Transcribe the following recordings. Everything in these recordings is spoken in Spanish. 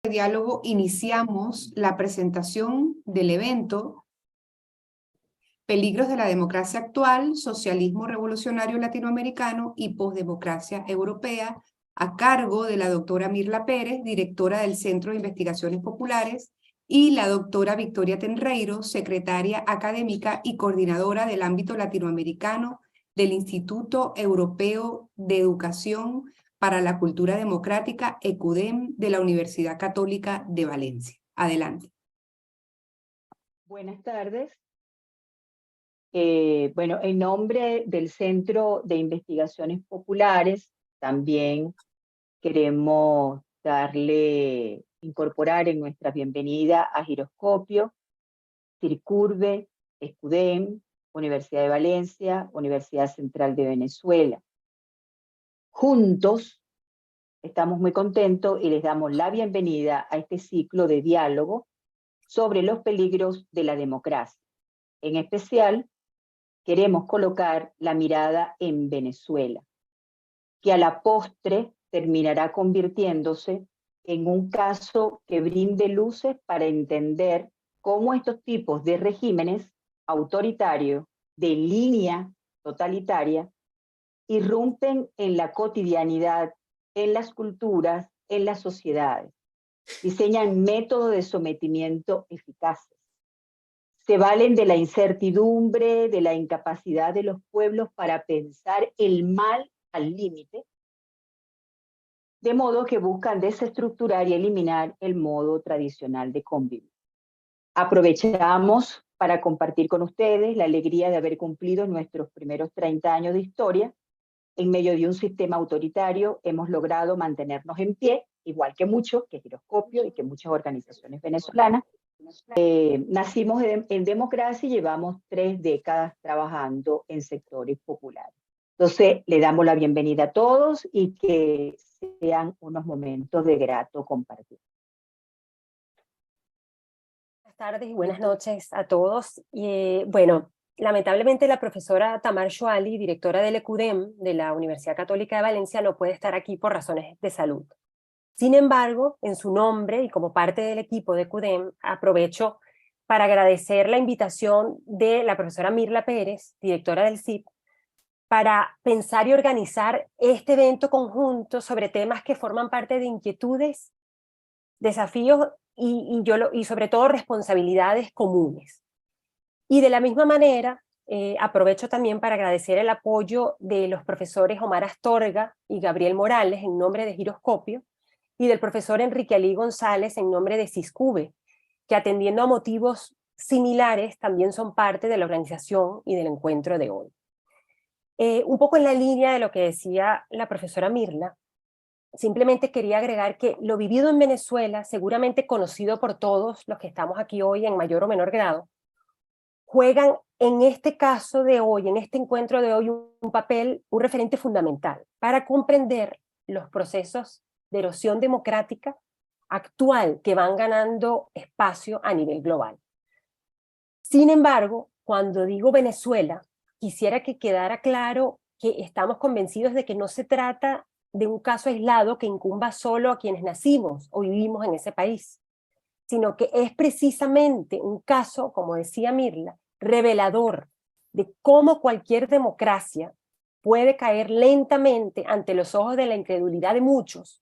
Diálogo iniciamos la presentación del evento Peligros de la democracia actual, socialismo revolucionario latinoamericano y posdemocracia europea, a cargo de la doctora Mirla Pérez, directora del Centro de Investigaciones Populares, y la doctora Victoria Tenreiro, secretaria académica y coordinadora del ámbito latinoamericano del Instituto Europeo de Educación para la Cultura Democrática, ECUDEM, de la Universidad Católica de Valencia. Adelante. Buenas tardes. Bueno, en nombre del Centro de Investigaciones Populares, también queremos incorporar en nuestra bienvenida a Giroscopio, Circurve, ECUDEM, Universidad de Valencia, Universidad Central de Venezuela. Juntos estamos muy contentos y les damos la bienvenida a este ciclo de diálogo sobre los peligros de la democracia. En especial, queremos colocar la mirada en Venezuela, que a la postre terminará convirtiéndose en un caso que brinde luces para entender cómo estos tipos de regímenes autoritarios de línea totalitaria irrumpen en la cotidianidad, en las culturas, en las sociedades, diseñan métodos de sometimiento eficaces. Se valen de la incertidumbre, de la incapacidad de los pueblos para pensar el mal al límite, de modo que buscan desestructurar y eliminar el modo tradicional de convivir. Aprovechamos para compartir con ustedes la alegría de haber cumplido nuestros primeros 30 años de historia. En medio de un sistema autoritario hemos logrado mantenernos en pie, igual que muchos, que Giroscopio y que muchas organizaciones venezolanas. Nacimos en democracia y llevamos 3 décadas trabajando en sectores populares. Entonces, le damos la bienvenida a todos y que sean unos momentos de grato compartir. Buenas tardes y buenas noches a todos. Bueno, lamentablemente la profesora Tamar Shoali, directora del ECUDEM de la Universidad Católica de Valencia, no puede estar aquí por razones de salud. Sin embargo, en su nombre y como parte del equipo de ECUDEM, aprovecho para agradecer la invitación de la profesora Mirla Pérez, directora del CIP, para pensar y organizar este evento conjunto sobre temas que forman parte de inquietudes, desafíos y sobre todo responsabilidades comunes. Y de la misma manera, aprovecho también para agradecer el apoyo de los profesores Omar Astorga y Gabriel Morales en nombre de Giroscopio, y del profesor Enrique Alí González en nombre de Ciscube, que atendiendo a motivos similares también son parte de la organización y del encuentro de hoy. Un poco en la línea de lo que decía la profesora Mirla, simplemente quería agregar que lo vivido en Venezuela, seguramente conocido por todos los que estamos aquí hoy en mayor o menor grado, juegan en este caso de hoy, en este encuentro de hoy, un papel, un referente fundamental para comprender los procesos de erosión democrática actual que van ganando espacio a nivel global. Sin embargo, cuando digo Venezuela, quisiera que quedara claro que estamos convencidos de que no se trata de un caso aislado que incumba solo a quienes nacimos o vivimos en ese país, sino que es precisamente un caso, como decía Mirla, revelador de cómo cualquier democracia puede caer lentamente ante los ojos de la incredulidad de muchos,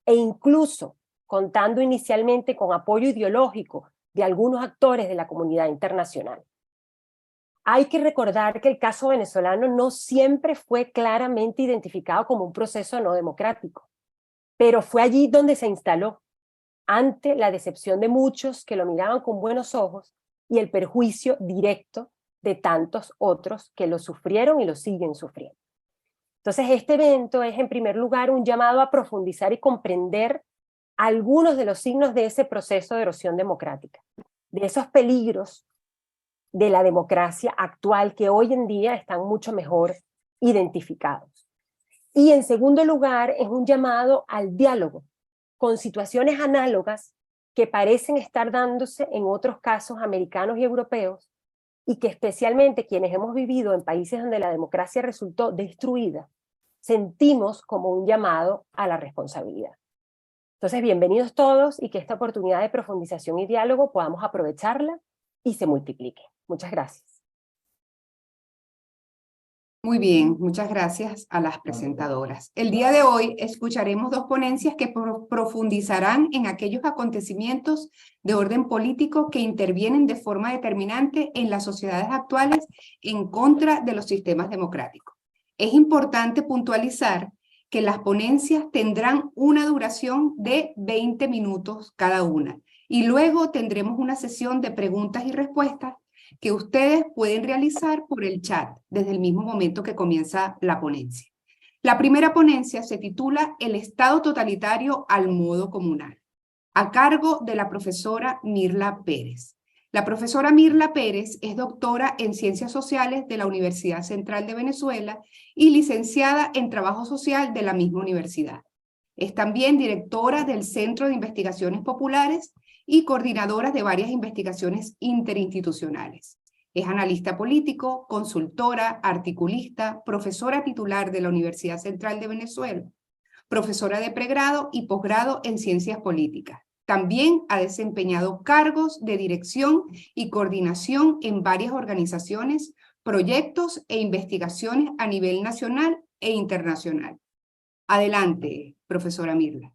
e incluso contando inicialmente con apoyo ideológico de algunos actores de la comunidad internacional. Hay que recordar que el caso venezolano no siempre fue claramente identificado como un proceso no democrático, pero fue allí donde se instaló, ante la decepción de muchos que lo miraban con buenos ojos y el perjuicio directo de tantos otros que lo sufrieron y lo siguen sufriendo. Entonces, este evento es en primer lugar un llamado a profundizar y comprender algunos de los signos de ese proceso de erosión democrática, de esos peligros de la democracia actual que hoy en día están mucho mejor identificados. Y en segundo lugar, es un llamado al diálogo con situaciones análogas que parecen estar dándose en otros casos americanos y europeos, y que especialmente quienes hemos vivido en países donde la democracia resultó destruida, sentimos como un llamado a la responsabilidad. Entonces, bienvenidos todos, y que esta oportunidad de profundización y diálogo podamos aprovecharla y se multiplique. Muchas gracias. Muy bien, muchas gracias a las presentadoras. El día de hoy escucharemos dos ponencias que profundizarán en aquellos acontecimientos de orden político que intervienen de forma determinante en las sociedades actuales en contra de los sistemas democráticos. Es importante puntualizar que las ponencias tendrán una duración de 20 minutos cada una, y luego tendremos una sesión de preguntas y respuestas que ustedes pueden realizar por el chat desde el mismo momento que comienza la ponencia. La primera ponencia se titula El Estado totalitario al modo comunal, a cargo de la profesora Mirla Pérez. La profesora Mirla Pérez es doctora en Ciencias Sociales de la Universidad Central de Venezuela y licenciada en Trabajo Social de la misma universidad. Es también directora del Centro de Investigaciones Populares y coordinadora de varias investigaciones interinstitucionales. Es analista político, consultora, articulista, profesora titular de la Universidad Central de Venezuela, profesora de pregrado y posgrado en Ciencias Políticas. También ha desempeñado cargos de dirección y coordinación en varias organizaciones, proyectos e investigaciones a nivel nacional e internacional. Adelante, profesora Mirla.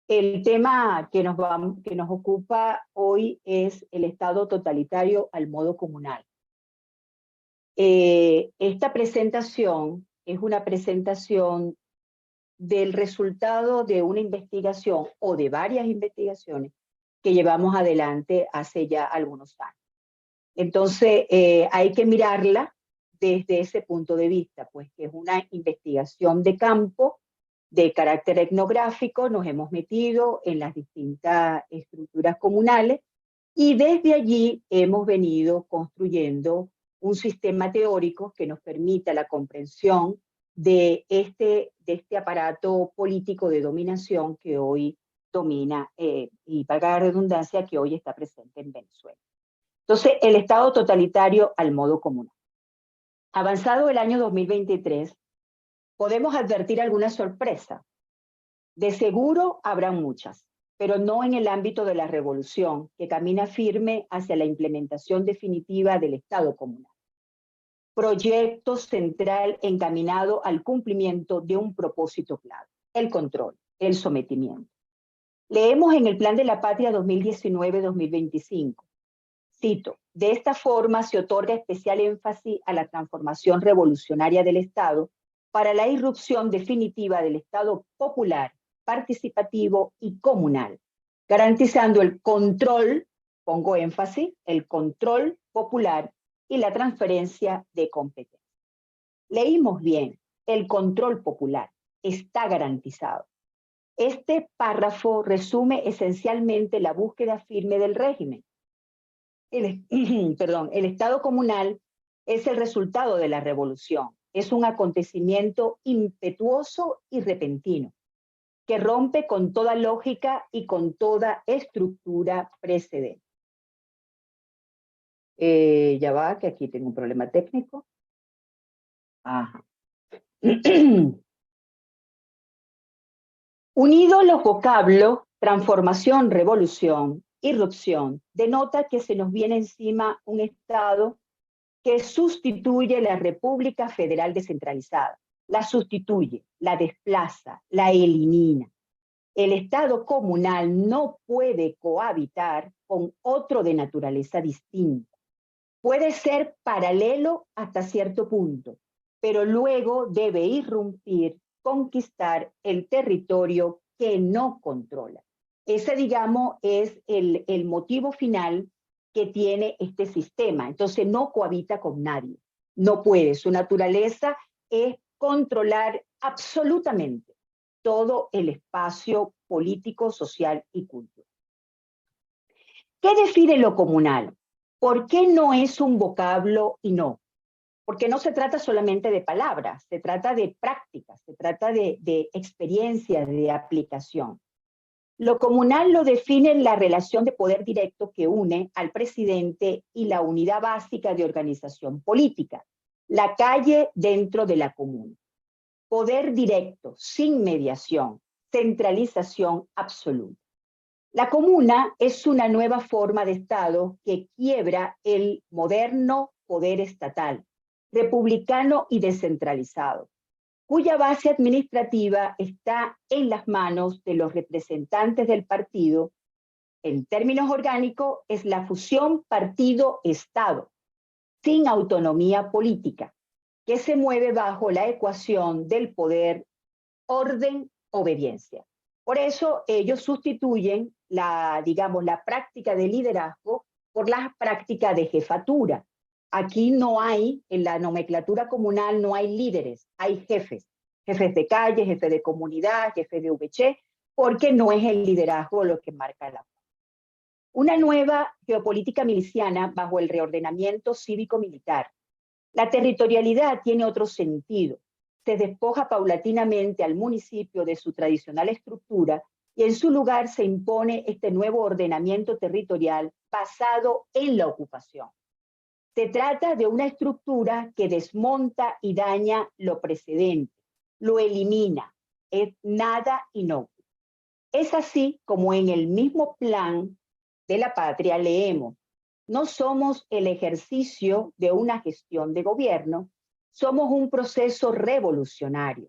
El tema que nos ocupa hoy es el Estado totalitario al modo comunal. Esta presentación es una presentación del resultado de una investigación o de varias investigaciones que llevamos adelante hace ya algunos años. Entonces, hay que mirarla desde ese punto de vista, pues que es una investigación de campo de carácter etnográfico. Nos hemos metido en las distintas estructuras comunales y desde allí hemos venido construyendo un sistema teórico que nos permita la comprensión de este aparato político de dominación que hoy domina, y para la redundancia, que hoy está presente en Venezuela. Entonces, el Estado totalitario al modo comunal. Avanzado el año 2023, podemos advertir alguna sorpresa. De seguro habrá muchas, pero no en el ámbito de la revolución, que camina firme hacia la implementación definitiva del Estado comunal. Proyecto central encaminado al cumplimiento de un propósito claro: el control, el sometimiento. Leemos en el Plan de la Patria 2019-2025, cito: de esta forma se otorga especial énfasis a la transformación revolucionaria del Estado para la irrupción definitiva del Estado popular, participativo y comunal, garantizando el control, pongo énfasis, el control popular y la transferencia de competencias. Leímos bien: el control popular está garantizado. Este párrafo resume esencialmente la búsqueda firme del régimen. El Estado comunal es el resultado de la revolución. Es un acontecimiento impetuoso y repentino, que rompe con toda lógica y con toda estructura precedente. Ya va, que aquí tengo un problema técnico. Ajá. Unidos los vocablos transformación, revolución, irrupción, denota que se nos viene encima un Estado que sustituye la República Federal descentralizada, la sustituye, la desplaza, la elimina. El Estado comunal no puede cohabitar con otro de naturaleza distinta. Puede ser paralelo hasta cierto punto, pero luego debe irrumpir, conquistar el territorio que no controla. Ese, digamos, es el motivo final que tiene este sistema. Entonces no cohabita con nadie, no puede. Su naturaleza es controlar absolutamente todo el espacio político, social y cultural. ¿Qué define lo comunal? ¿Por qué no es un vocablo y no? porque no se trata solamente de palabras, se trata de prácticas, se trata de experiencias, de aplicación. Lo comunal lo define la relación de poder directo que une al presidente y la unidad básica de organización política, la calle dentro de la comuna. Poder directo, sin mediación, centralización absoluta. La comuna es una nueva forma de Estado que quiebra el moderno poder estatal, republicano y descentralizado, cuya base administrativa está en las manos de los representantes del partido. En términos orgánicos, es la fusión partido-Estado, sin autonomía política, que se mueve bajo la ecuación del poder, orden, obediencia. Por eso ellos sustituyen la práctica de liderazgo por la práctica de jefatura. Aquí no hay, en la nomenclatura comunal no hay líderes, hay jefes. Jefes de calle, jefes de comunidad, jefes de VC, porque no es el liderazgo lo que marca la. Una nueva geopolítica miliciana bajo el reordenamiento cívico-militar. La territorialidad tiene otro sentido. Se despoja paulatinamente al municipio de su tradicional estructura y en su lugar se impone este nuevo ordenamiento territorial basado en la ocupación. Se trata de una estructura que desmonta y daña lo precedente, lo elimina, es nada inocuo. Es así como en el mismo plan de la patria leemos: no somos el ejercicio de una gestión de gobierno, somos un proceso revolucionario.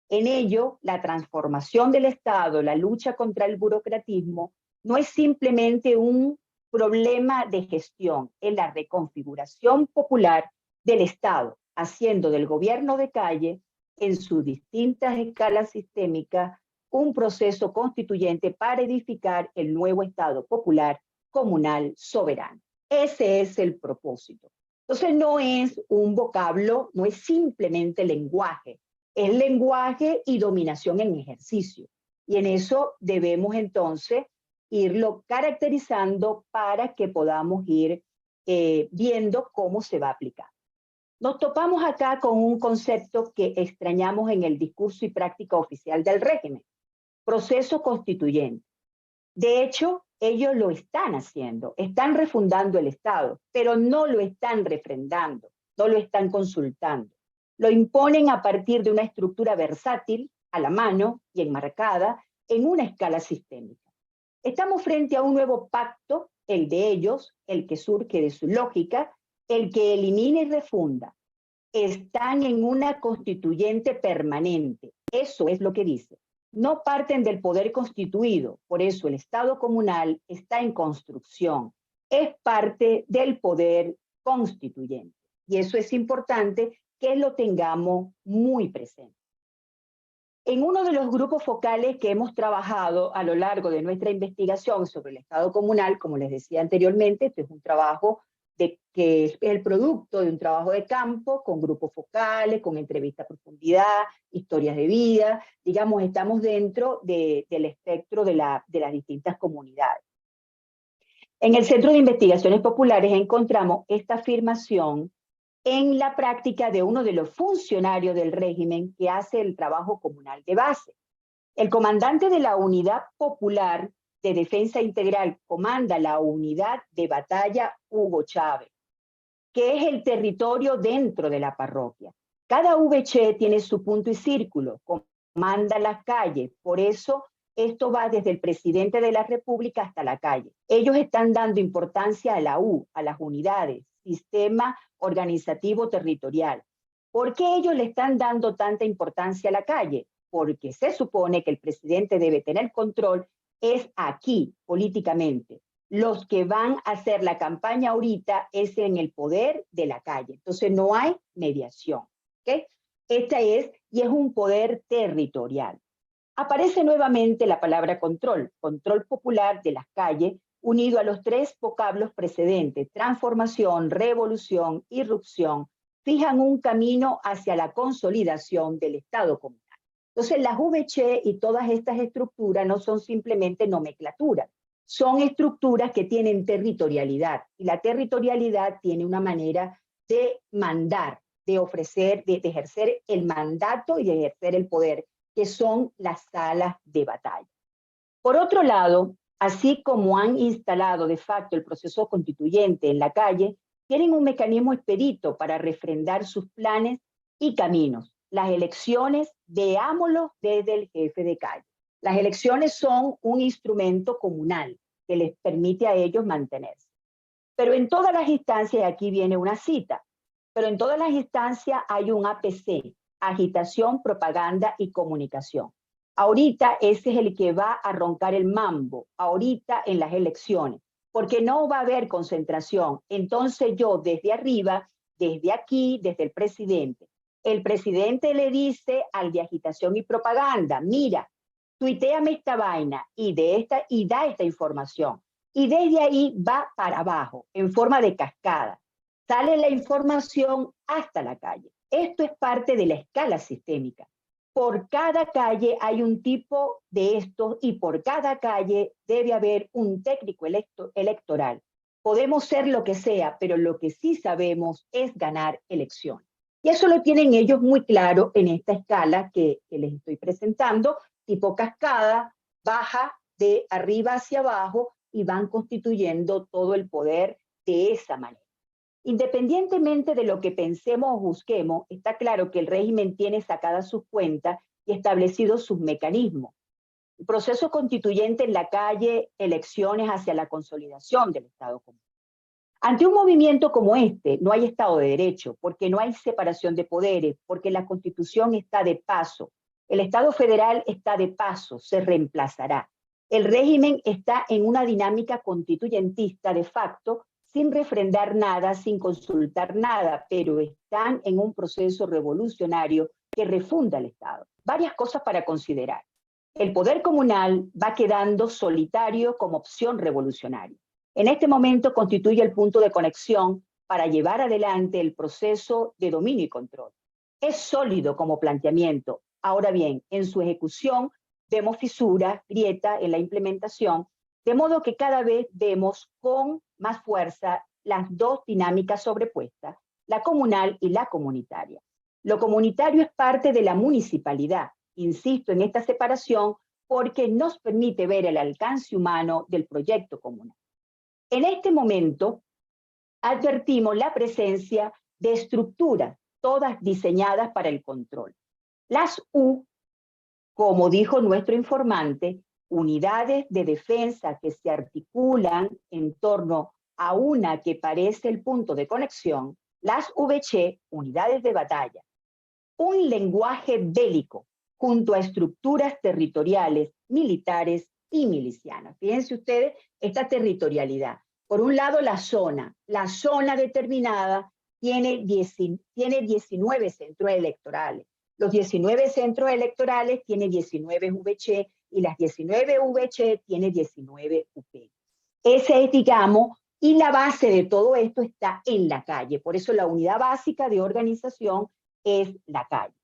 En ello, la transformación del Estado, la lucha contra el burocratismo, no es simplemente un problema de gestión, es la reconfiguración popular del Estado, haciendo del gobierno de calle, en sus distintas escalas sistémicas, un proceso constituyente para edificar el nuevo Estado popular, comunal, soberano. Ese es el propósito. Entonces no es un vocablo, no es simplemente lenguaje, es lenguaje y dominación en ejercicio. Y en eso debemos entonces irlo caracterizando para que podamos ir viendo cómo se va a aplicar. Nos topamos acá con un concepto que extrañamos en el discurso y práctica oficial del régimen: proceso constituyente. De hecho, ellos lo están haciendo, están refundando el Estado, pero no lo están refrendando, no lo están consultando. Lo imponen a partir de una estructura versátil, a la mano y enmarcada en una escala sistémica. Estamos frente a un nuevo pacto, el de ellos, el que surge de su lógica, el que elimina y refunda. Están en una constituyente permanente, eso es lo que dice. No parten del poder constituido, por eso el Estado comunal está en construcción, es parte del poder constituyente. Y eso es importante que lo tengamos muy presente. En uno de los grupos focales que hemos trabajado a lo largo de nuestra investigación sobre el Estado comunal, como les decía anteriormente, este es un trabajo que es el producto de un trabajo de campo, con grupos focales, con entrevista a profundidad, historias de vida, digamos, estamos dentro del espectro de las distintas comunidades. En el Centro de Investigaciones Populares encontramos esta afirmación en la práctica de uno de los funcionarios del régimen que hace el trabajo comunal de base. El comandante de la Unidad Popular de Defensa Integral comanda la unidad de batalla Hugo Chávez, que es el territorio dentro de la parroquia. Cada VC tiene su punto y círculo, comanda las calles, por eso esto va desde el presidente de la República hasta la calle. Ellos están dando importancia a la U, a las unidades, sistema organizativo territorial. ¿Por qué ellos le están dando tanta importancia a la calle? Porque se supone que el presidente debe tener control, es aquí, políticamente. Los que van a hacer la campaña ahorita es en el poder de la calle. Entonces no hay mediación. ¿Okay? Esta es, y es un poder territorial. Aparece nuevamente la palabra control, control popular de las calles, unido a los tres vocablos precedentes: transformación, revolución, irrupción, fijan un camino hacia la consolidación del Estado comunal. Entonces las VC y todas estas estructuras no son simplemente nomenclaturas, son estructuras que tienen territorialidad, y la territorialidad tiene una manera de mandar, de ejercer el mandato y de ejercer el poder, que son las salas de batalla. Por otro lado, así como han instalado de facto el proceso constituyente en la calle, tienen un mecanismo expedito para refrendar sus planes y caminos. Las elecciones, veámoslo desde el jefe de calle. Las elecciones son un instrumento comunal que les permite a ellos mantenerse. Pero en todas las instancias, aquí viene una cita, pero en todas las instancias hay un APC, agitación, propaganda y comunicación. Ahorita ese es el que va a roncar el mambo, ahorita en las elecciones, porque no va a haber concentración. Entonces yo desde arriba, desde aquí, desde el presidente le dice al de agitación y propaganda, mira, tuitéame esta vaina y da esta información. Y desde ahí va para abajo, en forma de cascada. Sale la información hasta la calle. Esto es parte de la escala sistémica. Por cada calle hay un tipo de estos y por cada calle debe haber un técnico electoral. Podemos ser lo que sea, pero lo que sí sabemos es ganar elecciones. Y eso lo tienen ellos muy claro en esta escala que les estoy presentando, tipo cascada, baja de arriba hacia abajo y van constituyendo todo el poder de esa manera. Independientemente de lo que pensemos o busquemos, está claro que el régimen tiene sacadas sus cuentas y establecidos sus mecanismos. El proceso constituyente en la calle, elecciones hacia la consolidación del Estado común. Ante un movimiento como este, no hay Estado de Derecho, porque no hay separación de poderes, porque la Constitución está de paso. El Estado federal está de paso, se reemplazará. El régimen está en una dinámica constituyentista de facto, sin refrendar nada, sin consultar nada, pero están en un proceso revolucionario que refunda el Estado. Varias cosas para considerar. El poder comunal va quedando solitario como opción revolucionaria. En este momento constituye el punto de conexión para llevar adelante el proceso de dominio y control. Es sólido como planteamiento. Ahora bien, en su ejecución vemos fisuras, grietas en la implementación, de modo que cada vez vemos con más fuerza las dos dinámicas sobrepuestas, la comunal y la comunitaria. Lo comunitario es parte de la municipalidad. Insisto en esta separación porque nos permite ver el alcance humano del proyecto comunal. En este momento advertimos la presencia de estructuras, todas diseñadas para el control. Las U, como dijo nuestro informante, unidades de defensa que se articulan en torno a una que parece el punto de conexión, las VC, unidades de batalla. Un lenguaje bélico junto a estructuras territoriales, militares y milicianas. Fíjense ustedes esta territorialidad. Por un lado, la zona determinada tiene 19 centros electorales. Los 19 centros electorales tienen 19 VC y las 19 VC tienen 19 UP. Ese es, digamos, y la base de todo esto está en la calle. Por eso la unidad básica de organización es la calle.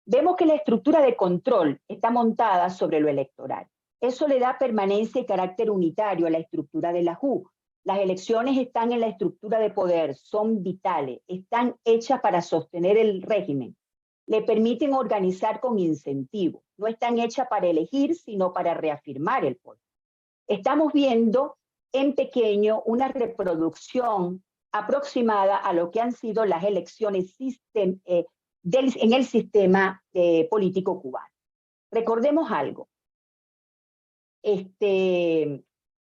Vemos que la estructura de control está montada sobre lo electoral. Eso le da permanencia y carácter unitario a la estructura de la JU. Las elecciones están en la estructura de poder, son vitales, están hechas para sostener el régimen. Le permiten organizar con incentivo. No están hechas para elegir, sino para reafirmar el poder. Estamos viendo en pequeño una reproducción aproximada a lo que han sido las elecciones en el sistema político cubano. Recordemos algo.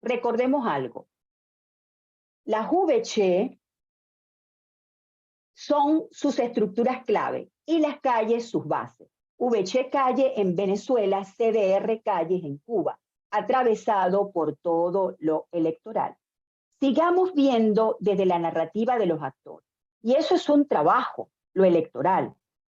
Recordemos algo. Las VC son sus estructuras clave y las calles sus bases. VC calle en Venezuela, CDR calles en Cuba, atravesado por todo lo electoral. Sigamos viendo desde la narrativa de los actores. Y eso es un trabajo, lo electoral.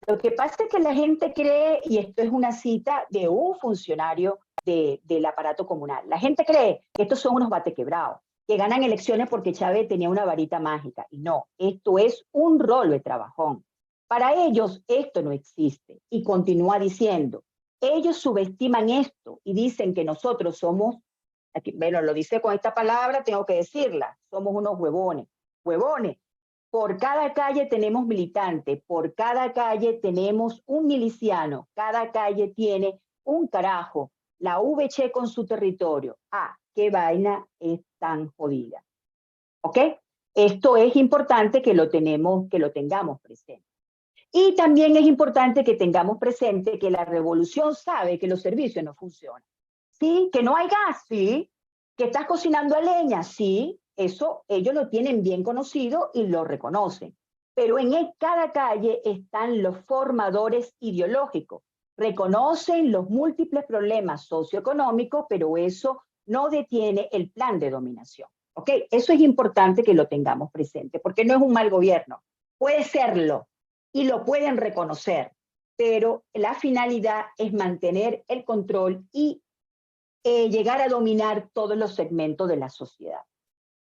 Lo que pasa es que la gente cree, y esto es una cita de un funcionario del aparato comunal, la gente cree que estos son unos batequebrados, que ganan elecciones porque Chávez tenía una varita mágica. Y no, esto es un rol de trabajón. Para ellos esto no existe. Y continúa diciendo, ellos subestiman esto y dicen que nosotros somos, aquí, bueno, lo dice con esta palabra, tengo que decirla, somos unos huevones. Huevones, Por cada calle tenemos militante, por cada calle tenemos un miliciano, cada calle tiene un carajo, la VC con su territorio. Ah, qué vaina es tan jodida. ¿Ok? Esto es importante que lo tengamos presente. Y también es importante que tengamos presente que la revolución sabe que los servicios no funcionan. Sí, que no hay gas, sí, que estás cocinando a leña, sí, eso ellos lo tienen bien conocido y lo reconocen. Pero en cada calle están los formadores ideológicos. Reconocen los múltiples problemas socioeconómicos, pero eso no detiene el plan de dominación. ¿Ok? Eso es importante que lo tengamos presente, porque no es un mal gobierno. Puede serlo y lo pueden reconocer, pero la finalidad es mantener el control y llegar a dominar todos los segmentos de la sociedad.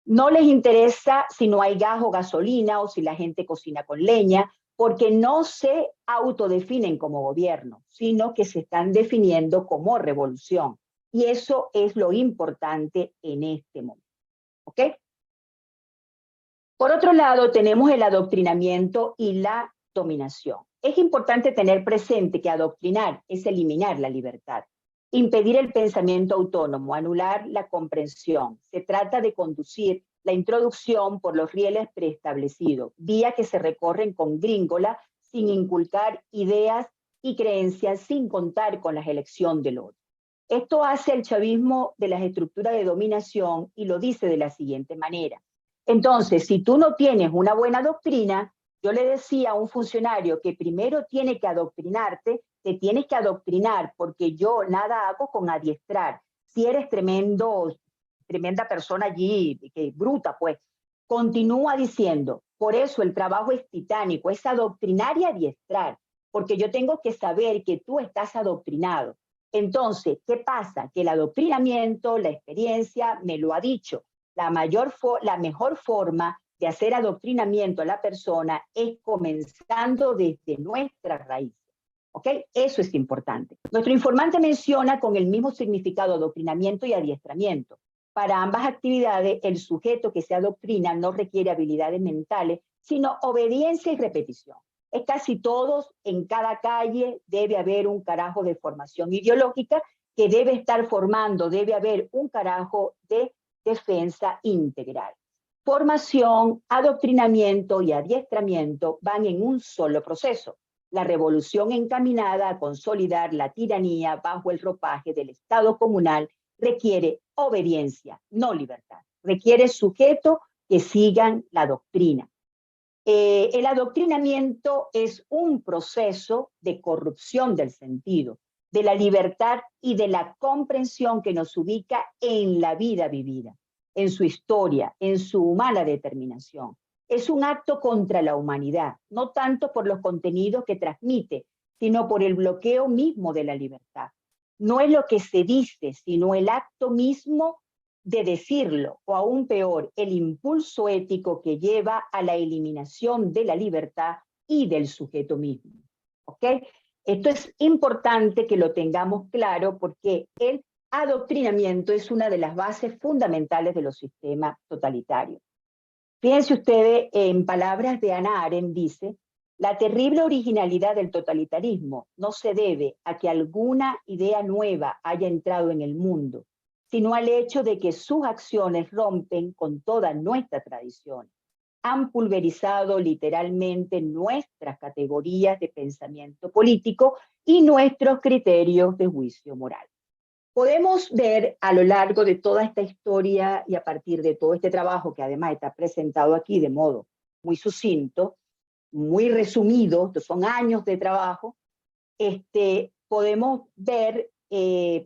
No les interesa si no hay gas o gasolina o si la gente cocina con leña, porque no se autodefinen como gobierno, sino que se están definiendo como revolución. Y eso es lo importante en este momento. ¿Ok? Por otro lado, tenemos el adoctrinamiento y la dominación. Es importante tener presente que adoctrinar es eliminar la libertad, impedir el pensamiento autónomo, anular la comprensión. Se trata de conducir la introducción por los rieles preestablecidos, vía que se recorren con gringola, sin inculcar ideas y creencias, sin contar con la elección del otro. Esto hace el chavismo de las estructuras de dominación y lo dice de la siguiente manera. Entonces, si tú no tienes una buena doctrina, yo le decía a un funcionario que primero tiene que adoctrinarte, te tienes que adoctrinar, porque yo nada hago con adiestrar. Si eres tremenda persona allí, que bruta, pues, continúa diciendo, por eso el trabajo es titánico, es adoctrinar y adiestrar, porque yo tengo que saber que tú estás adoctrinado. Entonces, ¿qué pasa? Que el adoctrinamiento, la experiencia, me lo ha dicho. La mejor forma de hacer adoctrinamiento a la persona es comenzando desde nuestras raíces. ¿Ok? Eso es importante. Nuestro informante menciona con el mismo significado adoctrinamiento y adiestramiento. Para ambas actividades, el sujeto que se adoctrina no requiere habilidades mentales, sino obediencia y repetición. Es casi todos, en cada calle debe haber un carajo de formación ideológica que debe estar formando, debe haber un carajo de defensa integral. Formación, adoctrinamiento y adiestramiento van en un solo proceso. La revolución encaminada a consolidar la tiranía bajo el ropaje del Estado comunal requiere obediencia, no libertad. Requiere sujetos que sigan la doctrina. El adoctrinamiento es un proceso de corrupción del sentido, de la libertad y de la comprensión que nos ubica en la vida vivida, en su historia, en su humana determinación. Es un acto contra la humanidad, no tanto por los contenidos que transmite, sino por el bloqueo mismo de la libertad. No es lo que se dice, sino el acto mismo de decirlo, o aún peor, el impulso ético que lleva a la eliminación de la libertad y del sujeto mismo. ¿Ok? Esto es importante que lo tengamos claro porque el adoctrinamiento es una de las bases fundamentales de los sistemas totalitarios. Fíjense ustedes, en palabras de Hannah Arendt dice, la terrible originalidad del totalitarismo no se debe a que alguna idea nueva haya entrado en el mundo, sino al hecho de que sus acciones rompen con toda nuestra tradición. Han pulverizado literalmente nuestras categorías de pensamiento político y nuestros criterios de juicio moral. Podemos ver a lo largo de toda esta historia y a partir de todo este trabajo, que además está presentado aquí de modo muy sucinto, muy resumido, son años de trabajo, podemos ver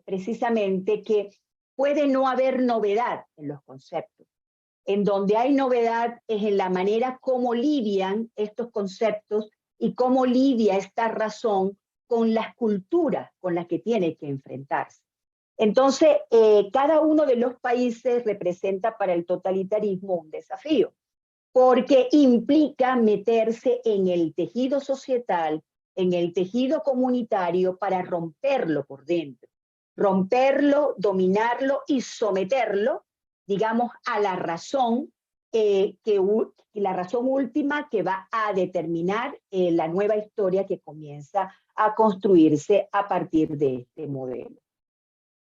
precisamente que puede no haber novedad en los conceptos. En donde hay novedad es en la manera como lidian estos conceptos y cómo lidia esta razón con las culturas con las que tiene que enfrentarse. Entonces, cada uno de los países representa para el totalitarismo un desafío, porque implica meterse en el tejido societal, en el tejido comunitario para romperlo por dentro. Romperlo, dominarlo y someterlo, digamos, a la razón la razón última que va a determinar la nueva historia que comienza a construirse a partir de este modelo.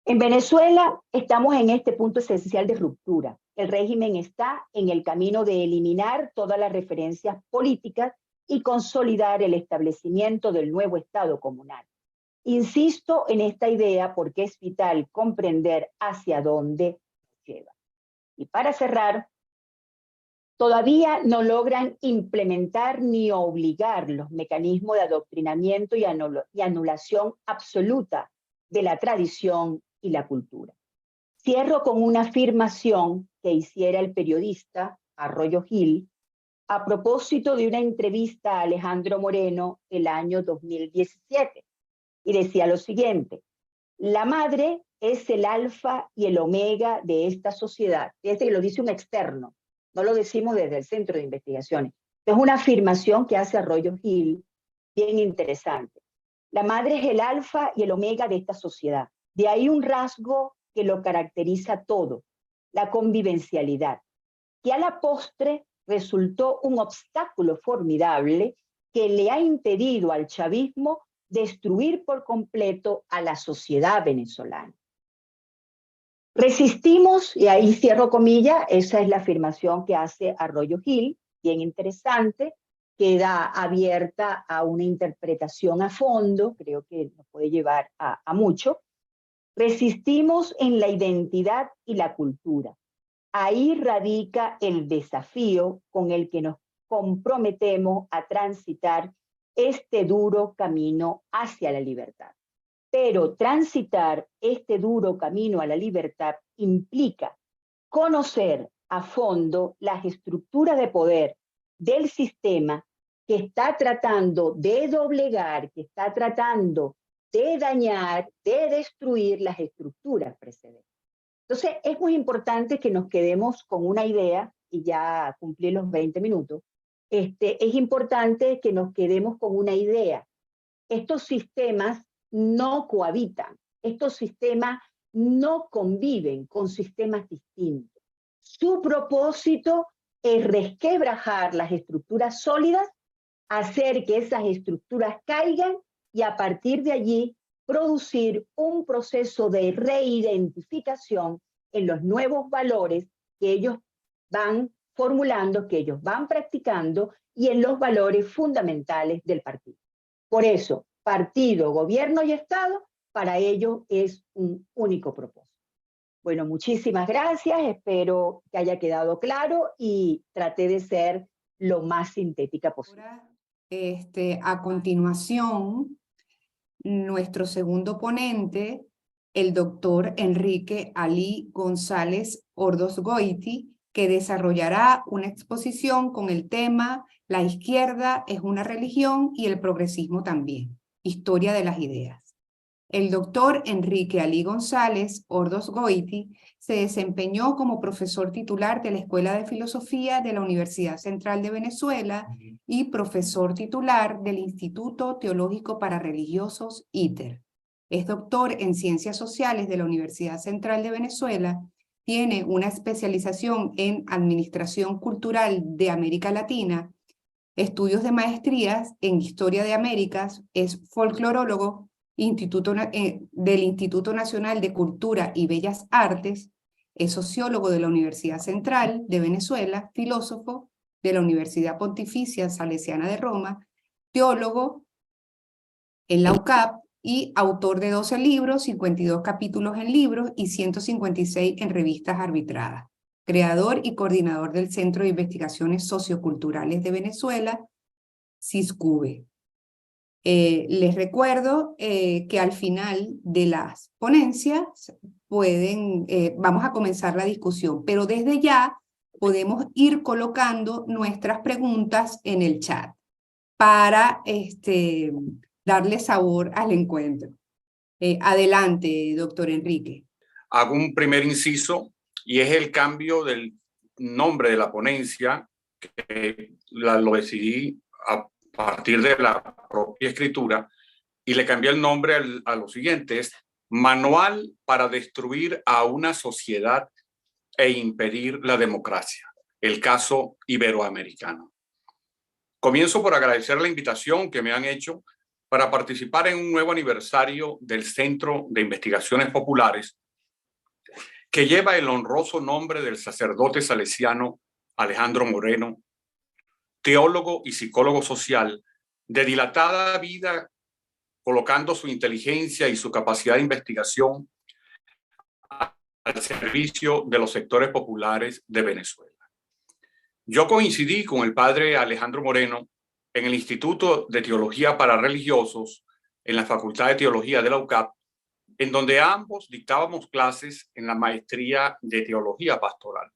En Venezuela estamos en este punto esencial de ruptura. El régimen está en el camino de eliminar todas las referencias políticas y consolidar el establecimiento del nuevo Estado comunal. Insisto en esta idea porque es vital comprender hacia dónde lleva. Y para cerrar, todavía no logran implementar ni obligar los mecanismos de adoctrinamiento y anulación absoluta de la tradición y la cultura. Cierro con una afirmación que hiciera el periodista Arroyo Gil a propósito de una entrevista a Alejandro Moreno el año 2017. Y decía lo siguiente: la madre es el alfa y el omega de esta sociedad. Este lo dice un externo, no lo decimos desde el Centro de Investigaciones. Es una afirmación que hace Arroyo Gil bien interesante. La madre es el alfa y el omega de esta sociedad. De ahí un rasgo que lo caracteriza todo, la convivencialidad, que a la postre resultó un obstáculo formidable que le ha impedido al chavismo destruir por completo a la sociedad venezolana. Resistimos, y ahí cierro comillas, esa es la afirmación que hace Arroyo Gil, bien interesante, queda abierta a una interpretación a fondo, creo que nos puede llevar a mucho. Resistimos en la identidad y la cultura. Ahí radica el desafío con el que nos comprometemos a transitar este duro camino hacia la libertad. Pero transitar este duro camino a la libertad implica conocer a fondo las estructuras de poder del sistema que está tratando de doblegar, que está tratando de dañar, de destruir las estructuras precedentes. Entonces, es muy importante que nos quedemos con una idea, y ya cumplí los 20 minutos, es importante que nos quedemos con una idea. Estos sistemas no cohabitan, estos sistemas no conviven con sistemas distintos. Su propósito es resquebrajar las estructuras sólidas, hacer que esas estructuras caigan y a partir de allí producir un proceso de reidentificación en los nuevos valores que ellos van formulando, que ellos van practicando y en los valores fundamentales del partido. Por eso, partido, gobierno y Estado, para ellos es un único propósito. Bueno, muchísimas gracias, espero que haya quedado claro y traté de ser lo más sintética posible. A continuación, nuestro segundo ponente, el doctor Enrique Ali González Ordosgoiti, que desarrollará una exposición con el tema La izquierda es una religión y el progresismo también, historia de las ideas. El doctor Enrique Ali González Ordosgoiti se desempeñó como profesor titular de la Escuela de Filosofía de la Universidad Central de Venezuela y profesor titular del Instituto Teológico para Religiosos, ITER. Es doctor en Ciencias Sociales de la Universidad Central de Venezuela, tiene una especialización en Administración Cultural de América Latina, estudios de maestrías en Historia de Américas, es folclorólogo del Instituto Nacional de Cultura y Bellas Artes, es sociólogo de la Universidad Central de Venezuela, filósofo de la Universidad Pontificia Salesiana de Roma, teólogo en la UCAP y autor de 12 libros, 52 capítulos en libros y 156 en revistas arbitradas. Creador y coordinador del Centro de Investigaciones Socioculturales de Venezuela, CISCUVE. Les recuerdo que al final de las ponencias vamos a comenzar la discusión, pero desde ya podemos ir colocando nuestras preguntas en el chat para darle sabor al encuentro. Adelante, doctor Enrique. Hago un primer inciso y es el cambio del nombre de la ponencia, que lo decidí a partir de la propia escritura y le cambié el nombre a lo siguiente, es Manual para destruir a una sociedad e impedir la democracia. el caso iberoamericano. Comienzo por agradecer la invitación que me han hecho para participar en un nuevo aniversario del Centro de Investigaciones Populares, que lleva el honroso nombre del sacerdote salesiano Alejandro Moreno, teólogo y psicólogo social de dilatada vida, colocando su inteligencia y su capacidad de investigación al servicio de los sectores populares de Venezuela. Yo coincidí con el padre Alejandro Moreno en el Instituto de Teología para Religiosos en la Facultad de Teología de la UCAP, en donde ambos dictábamos clases en la maestría de Teología Pastoral.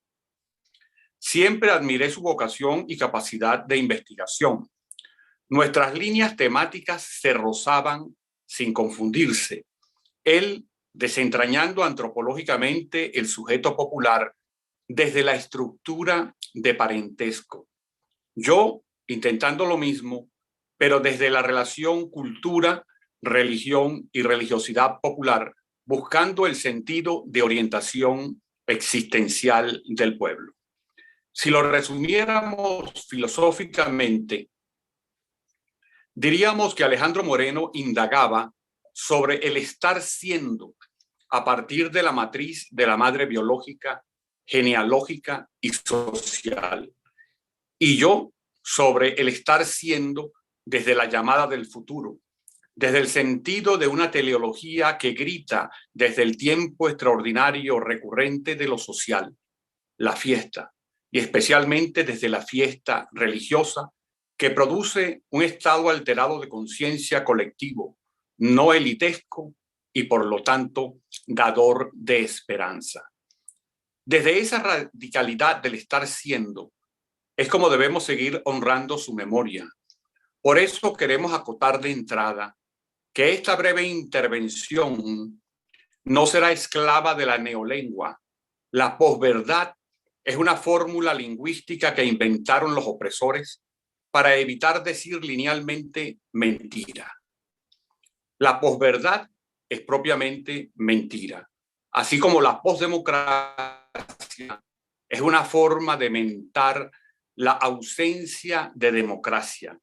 Siempre admiré su vocación y capacidad de investigación. Nuestras líneas temáticas se rozaban sin confundirse. Él desentrañando antropológicamente el sujeto popular desde la estructura de parentesco. Yo intentando lo mismo, pero desde la relación cultura, religión y religiosidad popular, buscando el sentido de orientación existencial del pueblo. Si lo resumiéramos filosóficamente, diríamos que Alejandro Moreno indagaba sobre el estar siendo a partir de la matriz de la madre biológica, genealógica y social. Y yo sobre el estar siendo desde la llamada del futuro, desde el sentido de una teleología que grita desde el tiempo extraordinario recurrente de lo social, la fiesta, y especialmente desde la fiesta religiosa, que produce un estado alterado de conciencia colectivo, no elitesco y por lo tanto dador de esperanza. Desde esa radicalidad del estar siendo es como debemos seguir honrando su memoria. Por eso queremos acotar de entrada que esta breve intervención no será esclava de la neolengua. La posverdad es una fórmula lingüística que inventaron los opresores para evitar decir linealmente mentira. La posverdad es propiamente mentira, así como la posdemocracia es una forma de mentar la ausencia de democracia,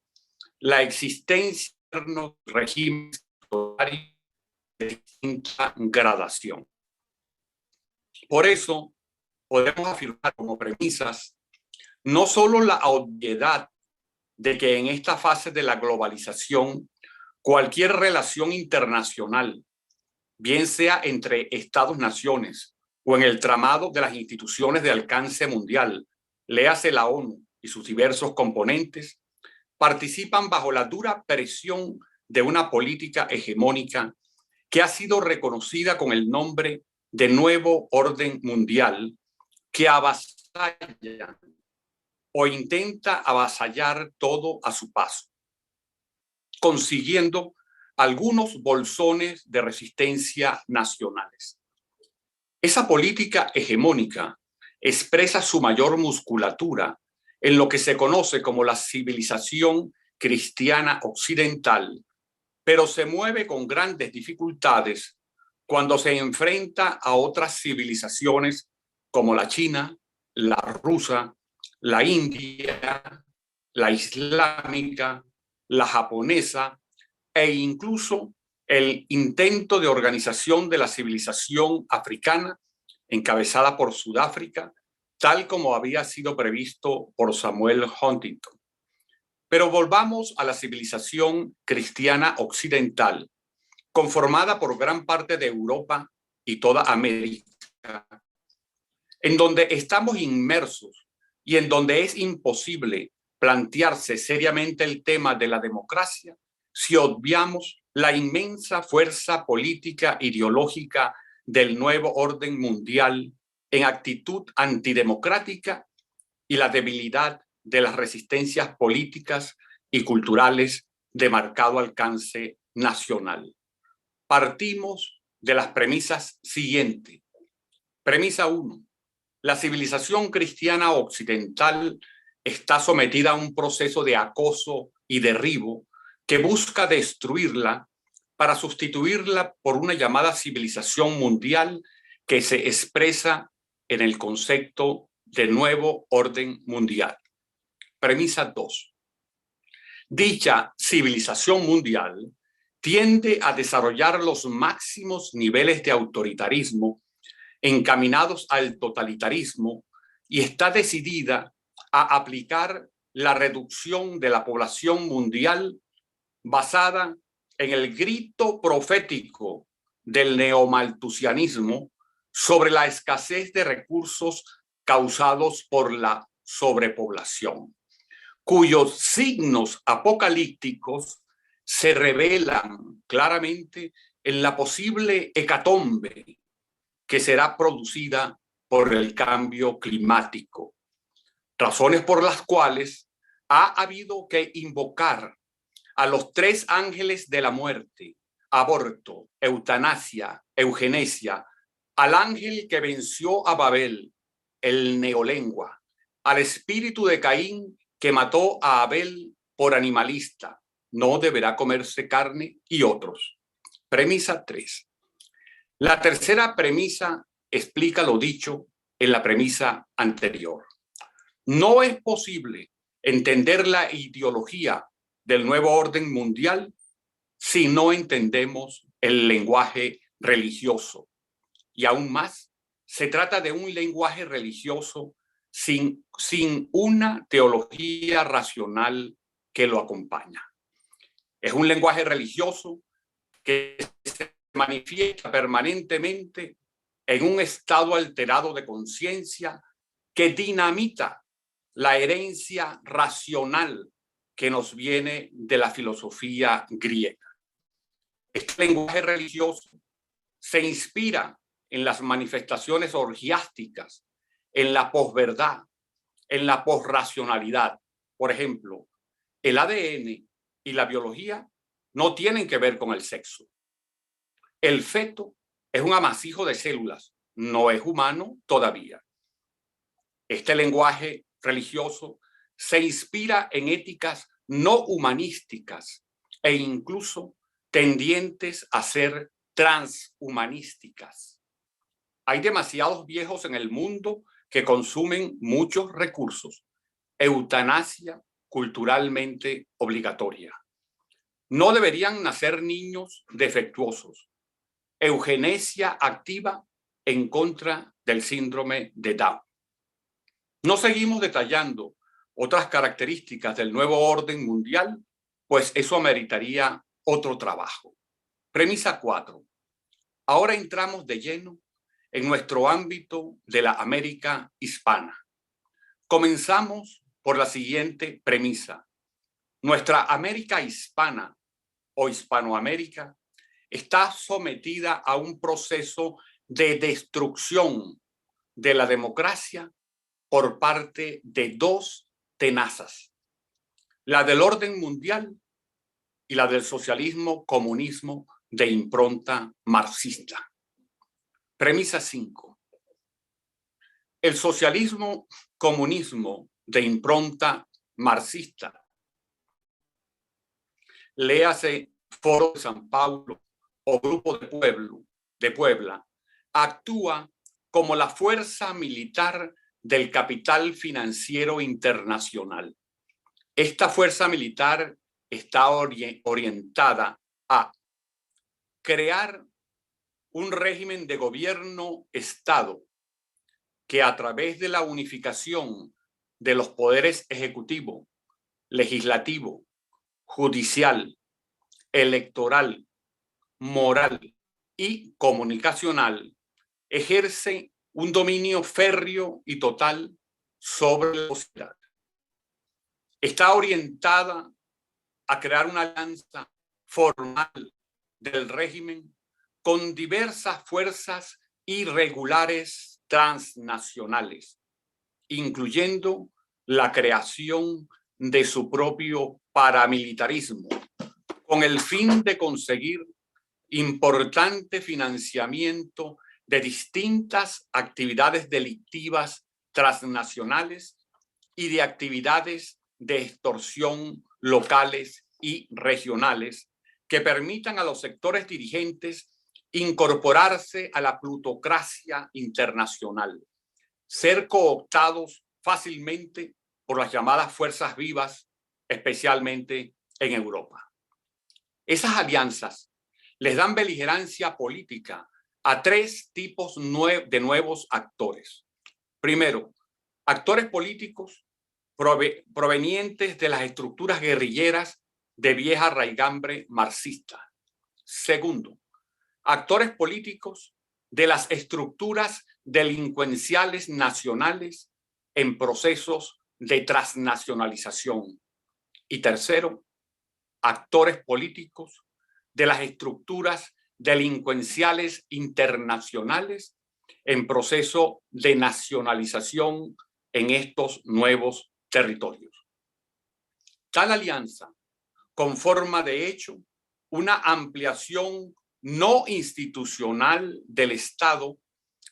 la existencia de unos regímenes de distinta gradación. Por eso podemos afirmar como premisas no solo la obviedad de que en esta fase de la globalización cualquier relación internacional, bien sea entre Estados-naciones o en el tramado de las instituciones de alcance mundial, léase la ONU y sus diversos componentes, participan bajo la dura presión de una política hegemónica que ha sido reconocida con el nombre de Nuevo Orden Mundial, que avasalla o intenta avasallar todo a su paso, consiguiendo algunos bolsones de resistencia nacionales. Esa política hegemónica expresa su mayor musculatura en lo que se conoce como la civilización cristiana occidental, pero se mueve con grandes dificultades cuando se enfrenta a otras civilizaciones como la China, la rusa, la india, la islámica, la japonesa e incluso el intento de organización de la civilización africana encabezada por Sudáfrica, tal como había sido previsto por Samuel Huntington. Pero volvamos a la civilización cristiana occidental, conformada por gran parte de Europa y toda América, en donde estamos inmersos y en donde es imposible plantearse seriamente el tema de la democracia si obviamos la inmensa fuerza política ideológica del nuevo orden mundial en actitud antidemocrática y la debilidad de las resistencias políticas y culturales de marcado alcance nacional. Partimos de las premisas siguientes. Premisa 1. La civilización cristiana occidental está sometida a un proceso de acoso y derribo que busca destruirla para sustituirla por una llamada civilización mundial que se expresa en el concepto del nuevo orden mundial. Premisa 2. Dicha civilización mundial tiende a desarrollar los máximos niveles de autoritarismo encaminados al totalitarismo y está decidida a aplicar la reducción de la población mundial basada en el grito profético del neomalthusianismo sobre la escasez de recursos causados por la sobrepoblación, cuyos signos apocalípticos se revelan claramente en la posible hecatombe que será producida por el cambio climático, razones por las cuales ha habido que invocar a los 3 ángeles de la muerte: aborto, eutanasia, eugenesia, al ángel que venció a Babel, el neolengua, al espíritu de Caín que mató a Abel por animalista, no deberá comerse carne, y otros. Premisa 3. La tercera premisa explica lo dicho en la premisa anterior. No es posible entender la ideología del nuevo orden mundial si no entendemos el lenguaje religioso. Y aún más, se trata de un lenguaje religioso sin una teología racional que lo acompaña. Es un lenguaje religioso que se manifiesta permanentemente en un estado alterado de conciencia que dinamita la herencia racional que nos viene de la filosofía griega. Este lenguaje religioso se inspira en las manifestaciones orgiásticas, en la posverdad, en la posracionalidad. Por ejemplo, el ADN y la biología no tienen que ver con el sexo. El feto es un amasijo de células, no es humano todavía. Este lenguaje religioso se inspira en éticas no humanísticas e incluso tendientes a ser transhumanísticas. Hay demasiados viejos en el mundo que consumen muchos recursos. Eutanasia culturalmente obligatoria. No deberían nacer niños defectuosos. Eugenesia activa en contra del síndrome de Down. No seguimos detallando otras características del nuevo orden mundial, pues eso ameritaría otro trabajo. Premisa 4. Ahora entramos de lleno en nuestro ámbito de la América hispana. Comenzamos por la siguiente premisa. Nuestra América hispana o Hispanoamérica está sometida a un proceso de destrucción de la democracia por parte de 2 tenazas, la del orden mundial y la del socialismo comunismo de impronta marxista. Premisa 5. El socialismo comunismo de impronta marxista, léase Foro de San Paulo o Grupo de Puebla, actúa como la fuerza militar del capital financiero internacional. Esta fuerza militar está orientada a crear un régimen de gobierno-estado que a través de la unificación de los poderes ejecutivo, legislativo, judicial, electoral, moral y comunicacional, ejerce un dominio férreo y total sobre la sociedad. Está orientada a crear una alianza formal del régimen con diversas fuerzas irregulares transnacionales, incluyendo la creación de su propio paramilitarismo, con el fin de conseguir importante financiamiento de distintas actividades delictivas transnacionales y de actividades de extorsión locales y regionales que permitan a los sectores dirigentes incorporarse a la plutocracia internacional, ser cooptados fácilmente por las llamadas fuerzas vivas, especialmente en Europa. Esas alianzas les dan beligerancia política a tres tipos de nuevos actores. Primero, actores políticos provenientes de las estructuras guerrilleras de vieja raigambre marxista. Segundo, actores políticos de las estructuras delincuenciales nacionales en procesos de transnacionalización. Y tercero, actores políticos de las estructuras delincuenciales internacionales en proceso de nacionalización en estos nuevos territorios. Tal alianza conforma, de hecho, una ampliación no institucional del Estado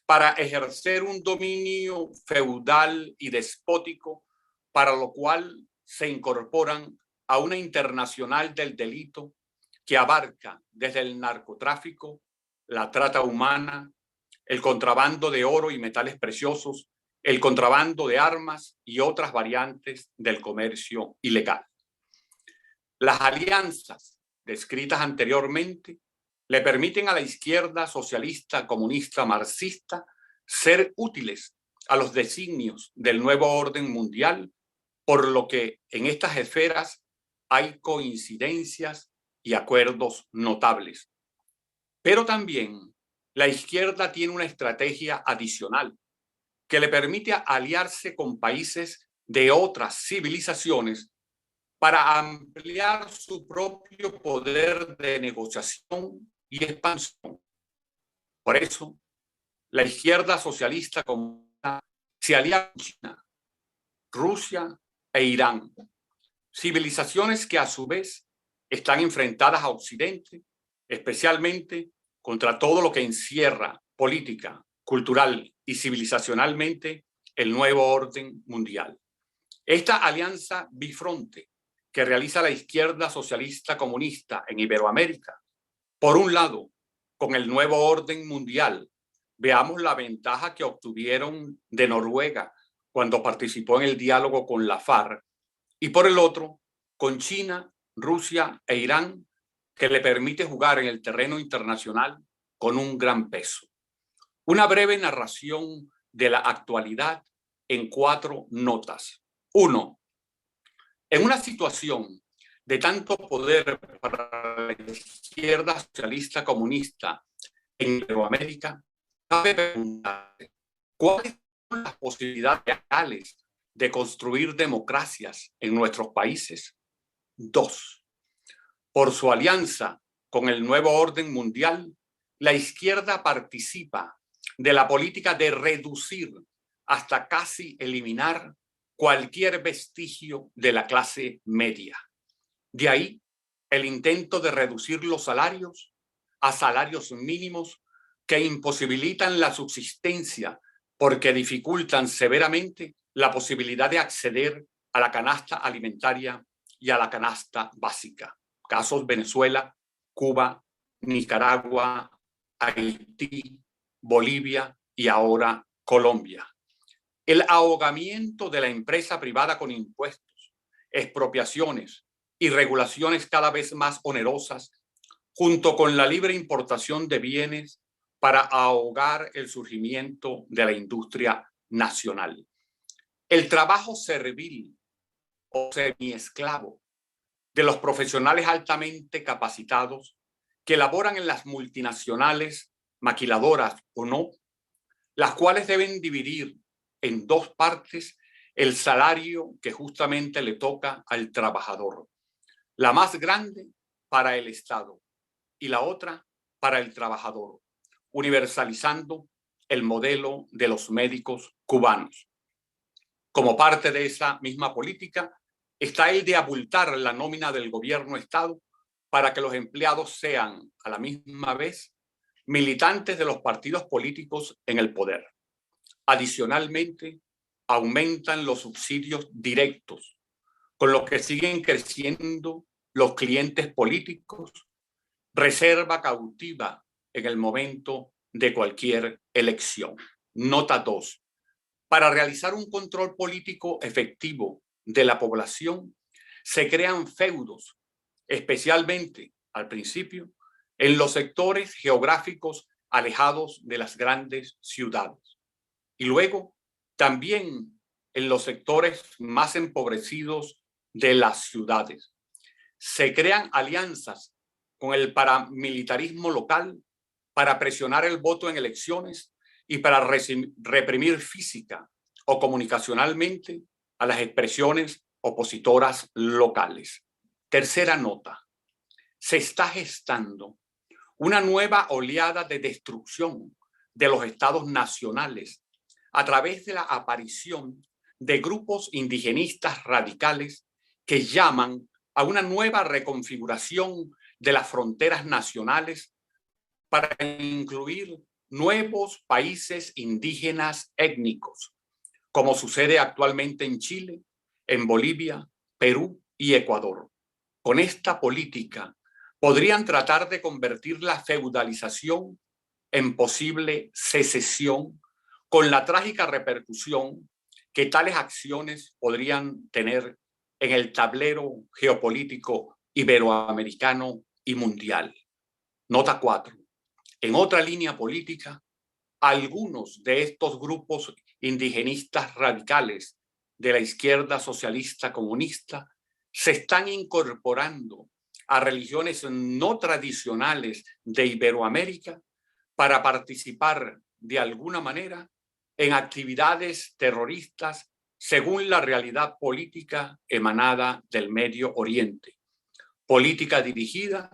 para ejercer un dominio feudal y despótico, para lo cual se incorporan a una internacional del delito que abarca desde el narcotráfico, la trata humana, el contrabando de oro y metales preciosos, el contrabando de armas y otras variantes del comercio ilegal. Las alianzas descritas anteriormente le permiten a la izquierda socialista, comunista, marxista ser útiles a los designios del nuevo orden mundial, por lo que en estas esferas hay coincidencias y acuerdos notables. Pero también la izquierda tiene una estrategia adicional que le permite aliarse con países de otras civilizaciones para ampliar su propio poder de negociación y expansión. Por eso, la izquierda socialista se alía con China, Rusia e Irán, civilizaciones que a su vez están enfrentadas a Occidente, especialmente contra todo lo que encierra política, cultural y civilizacionalmente el nuevo orden mundial. Esta alianza bifronte que realiza la izquierda socialista comunista en Iberoamérica, por un lado, con el nuevo orden mundial, veamos la ventaja que obtuvieron de Noruega cuando participó en el diálogo con la FARC, y por el otro, con China, Rusia e Irán, que le permite jugar en el terreno internacional con un gran peso. Una breve narración de la actualidad en 4 notas. 1. En una situación de tanto poder para la izquierda socialista comunista en Iberoamérica, cabe preguntarse cuáles son las posibilidades reales de construir democracias en nuestros países. 2. Por su alianza con el nuevo orden mundial, la izquierda participa de la política de reducir hasta casi eliminar cualquier vestigio de la clase media. De ahí el intento de reducir los salarios a salarios mínimos que imposibilitan la subsistencia porque dificultan severamente la posibilidad de acceder a la canasta alimentaria y a la canasta básica. Casos Venezuela, Cuba, Nicaragua, Haití, Bolivia y ahora Colombia. El ahogamiento de la empresa privada con impuestos, expropiaciones y regulaciones cada vez más onerosas, junto con la libre importación de bienes para ahogar el surgimiento de la industria nacional. El trabajo servil o semiesclavo de los profesionales altamente capacitados que laboran en las multinacionales, maquiladoras o no, las cuales deben dividir en 2 partes el salario que justamente le toca al trabajador. La más grande para el Estado y la otra para el trabajador, universalizando el modelo de los médicos cubanos. Como parte de esa misma política está el de abultar la nómina del gobierno-estado para que los empleados sean a la misma vez militantes de los partidos políticos en el poder. Adicionalmente, aumentan los subsidios directos, con lo que siguen creciendo los clientes políticos, reserva cautiva en el momento de cualquier elección. Nota 2. Para realizar un control político efectivo de la población, se crean feudos, especialmente al principio, en los sectores geográficos alejados de las grandes ciudades. Y luego, también en los sectores más empobrecidos de las ciudades. Se crean alianzas con el paramilitarismo local para presionar el voto en elecciones y para reprimir física o comunicacionalmente a las expresiones opositoras locales. Tercera nota. Se está gestando una nueva oleada de destrucción de los estados nacionales a través de la aparición de grupos indigenistas radicales que llaman a una nueva reconfiguración de las fronteras nacionales para incluir nuevos países indígenas étnicos, como sucede actualmente en Chile, en Bolivia, Perú y Ecuador. Con esta política podrían tratar de convertir la feudalización en posible secesión, con la trágica repercusión que tales acciones podrían tener en el tablero geopolítico iberoamericano y mundial. Nota 4. En otra línea política, algunos de estos grupos indigenistas radicales de la izquierda socialista comunista se están incorporando a religiones no tradicionales de Iberoamérica para participar de alguna manera en actividades terroristas según la realidad política emanada del Medio Oriente. Política dirigida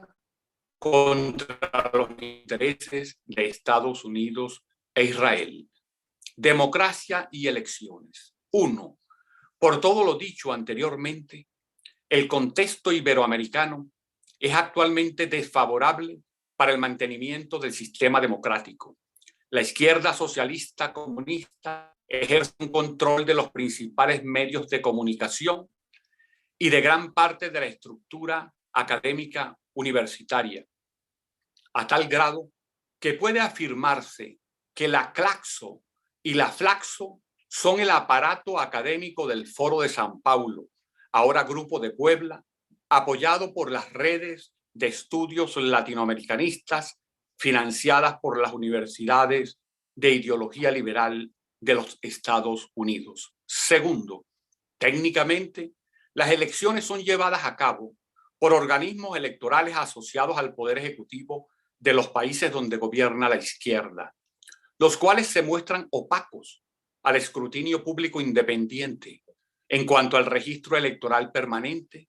contra los intereses de Estados Unidos e Israel. Democracia y elecciones. 1. Por todo lo dicho anteriormente, el contexto iberoamericano es actualmente desfavorable para el mantenimiento del sistema democrático. La izquierda socialista comunista ejerce un control de los principales medios de comunicación y de gran parte de la estructura académica universitaria, a tal grado que puede afirmarse que la Claxo y la Flaxo son el aparato académico del Foro de San Paulo, ahora Grupo de Puebla, apoyado por las redes de estudios latinoamericanistas financiadas por las universidades de ideología liberal de los Estados Unidos. Segundo, técnicamente, las elecciones son llevadas a cabo por organismos electorales asociados al Poder Ejecutivo de los países donde gobierna la izquierda, los cuales se muestran opacos al escrutinio público independiente en cuanto al registro electoral permanente,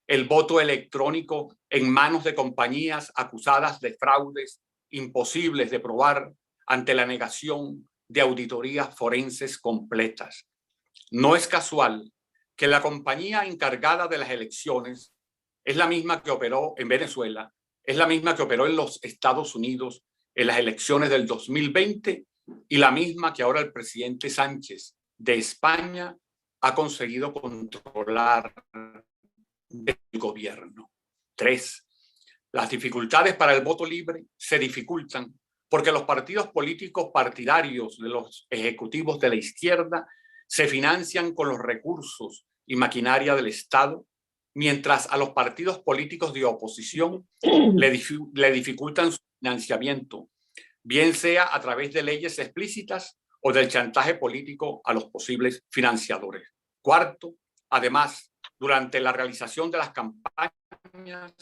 el voto electrónico en manos de compañías acusadas de fraudes imposibles de probar ante la negación de auditorías forenses completas. No es casual que la compañía encargada de las elecciones es la misma que operó en Venezuela, es la misma que operó en los Estados Unidos en las elecciones del 2020 y la misma que ahora el presidente Sánchez de España ha conseguido controlar del gobierno. 3. Las dificultades para el voto libre se dificultan porque los partidos políticos partidarios de los ejecutivos de la izquierda se financian con los recursos y maquinaria del Estado, mientras a los partidos políticos de oposición le dificultan su financiamiento, bien sea a través de leyes explícitas o del chantaje político a los posibles financiadores. Cuarto, además, durante la realización de las campañas,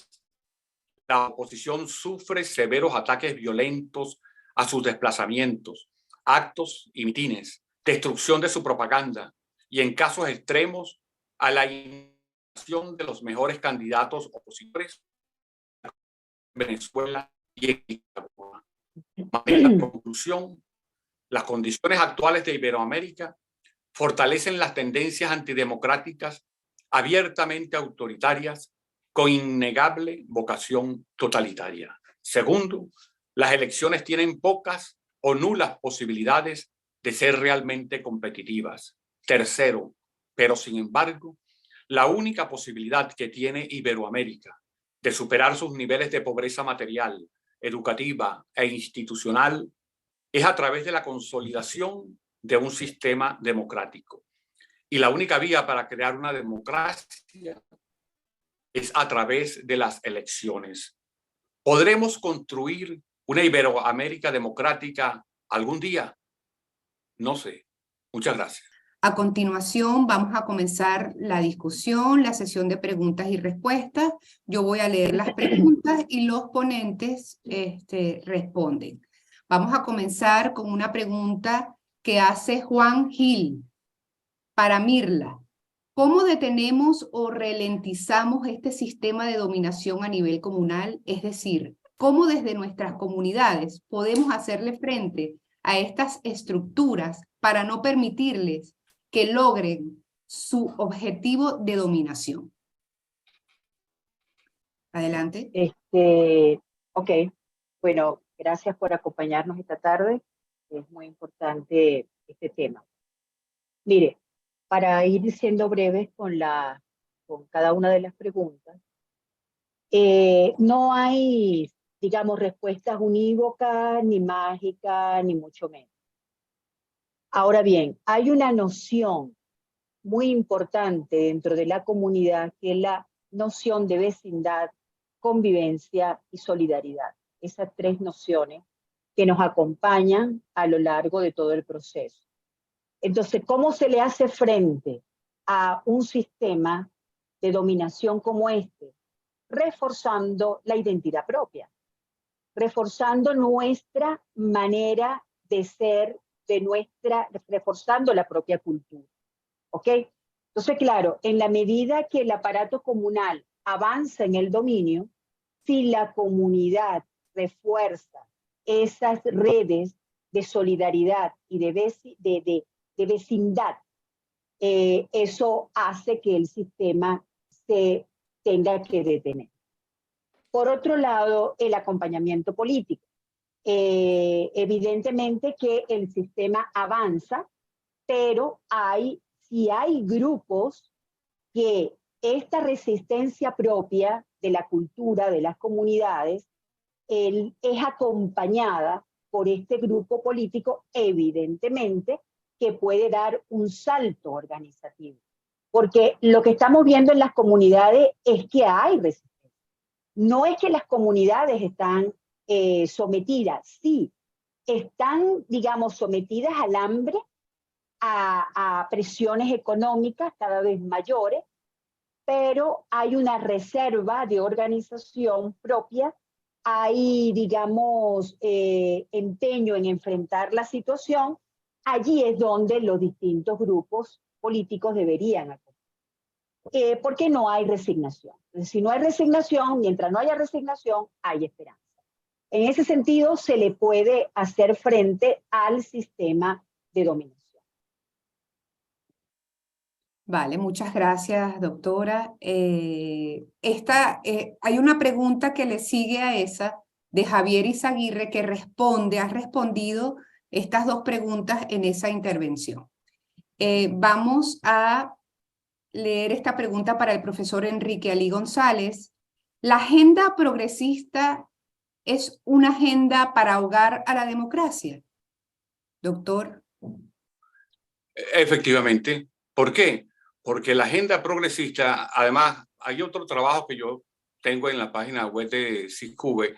la oposición sufre severos ataques violentos a sus desplazamientos, actos y mitines, destrucción de su propaganda y, en casos extremos, a la eliminación de los mejores candidatos opositores en Venezuela y en Nicaragua. En conclusión, las condiciones actuales de Iberoamérica fortalecen las tendencias antidemocráticas abiertamente autoritarias con innegable vocación totalitaria. Segundo, las elecciones tienen pocas o nulas posibilidades de ser realmente competitivas. Tercero, pero sin embargo, la única posibilidad que tiene Iberoamérica de superar sus niveles de pobreza material, educativa e institucional es a través de la consolidación de un sistema democrático. Y la única vía para crear una democracia es a través de las elecciones. ¿Podremos construir una Iberoamérica democrática algún día? No sé. Muchas gracias. A continuación vamos a comenzar la discusión, la sesión de preguntas y respuestas. Yo voy a leer las preguntas y los ponentes responden. Vamos a comenzar con una pregunta que hace Juan Gil para Mirla. ¿Cómo detenemos o ralentizamos este sistema de dominación a nivel comunal? Es decir, ¿cómo desde nuestras comunidades podemos hacerle frente a estas estructuras para no permitirles que logren su objetivo de dominación? Adelante. Ok, bueno, gracias por acompañarnos esta tarde. Es muy importante este tema. Mire, para ir siendo breves con cada una de las preguntas, no hay, digamos, respuestas unívocas, ni mágicas, ni mucho menos. Ahora bien, hay una noción muy importante dentro de la comunidad que es la noción de vecindad, convivencia y solidaridad. Esas tres nociones que nos acompañan a lo largo de todo el proceso. Entonces, ¿cómo se le hace frente a un sistema de dominación como este? Reforzando la identidad propia, reforzando nuestra manera de ser, reforzando la propia cultura. ¿Ok? Entonces, claro, en la medida que el aparato comunal avanza en el dominio, si la comunidad refuerza esas redes de solidaridad y de vecindad, eso hace que el sistema se tenga que detener. Por otro lado, el acompañamiento político. Evidentemente que el sistema avanza, pero si hay grupos que esta resistencia propia de la cultura, de las comunidades, es acompañada por este grupo político, evidentemente, que puede dar un salto organizativo. Porque lo que estamos viendo en las comunidades es que hay resistencia. No es que las comunidades están sometidas, sí, están, digamos, sometidas al hambre, a presiones económicas cada vez mayores, pero hay una reserva de organización propia, hay, digamos, empeño en enfrentar la situación. Allí es donde los distintos grupos políticos deberían actuar. Porque no hay resignación. Entonces, si no hay resignación, mientras no haya resignación, hay esperanza. En ese sentido, se le puede hacer frente al sistema de dominación. Vale, muchas gracias, doctora. Hay una pregunta que le sigue a esa de Javier Izaguirre que ha respondido estas dos preguntas en esa intervención. Vamos a leer esta pregunta para el profesor Enrique Alí González. ¿La agenda progresista es una agenda para ahogar a la democracia? Doctor. Efectivamente. ¿Por qué? Porque la agenda progresista, además, hay otro trabajo que yo tengo en la página web de CISCUBE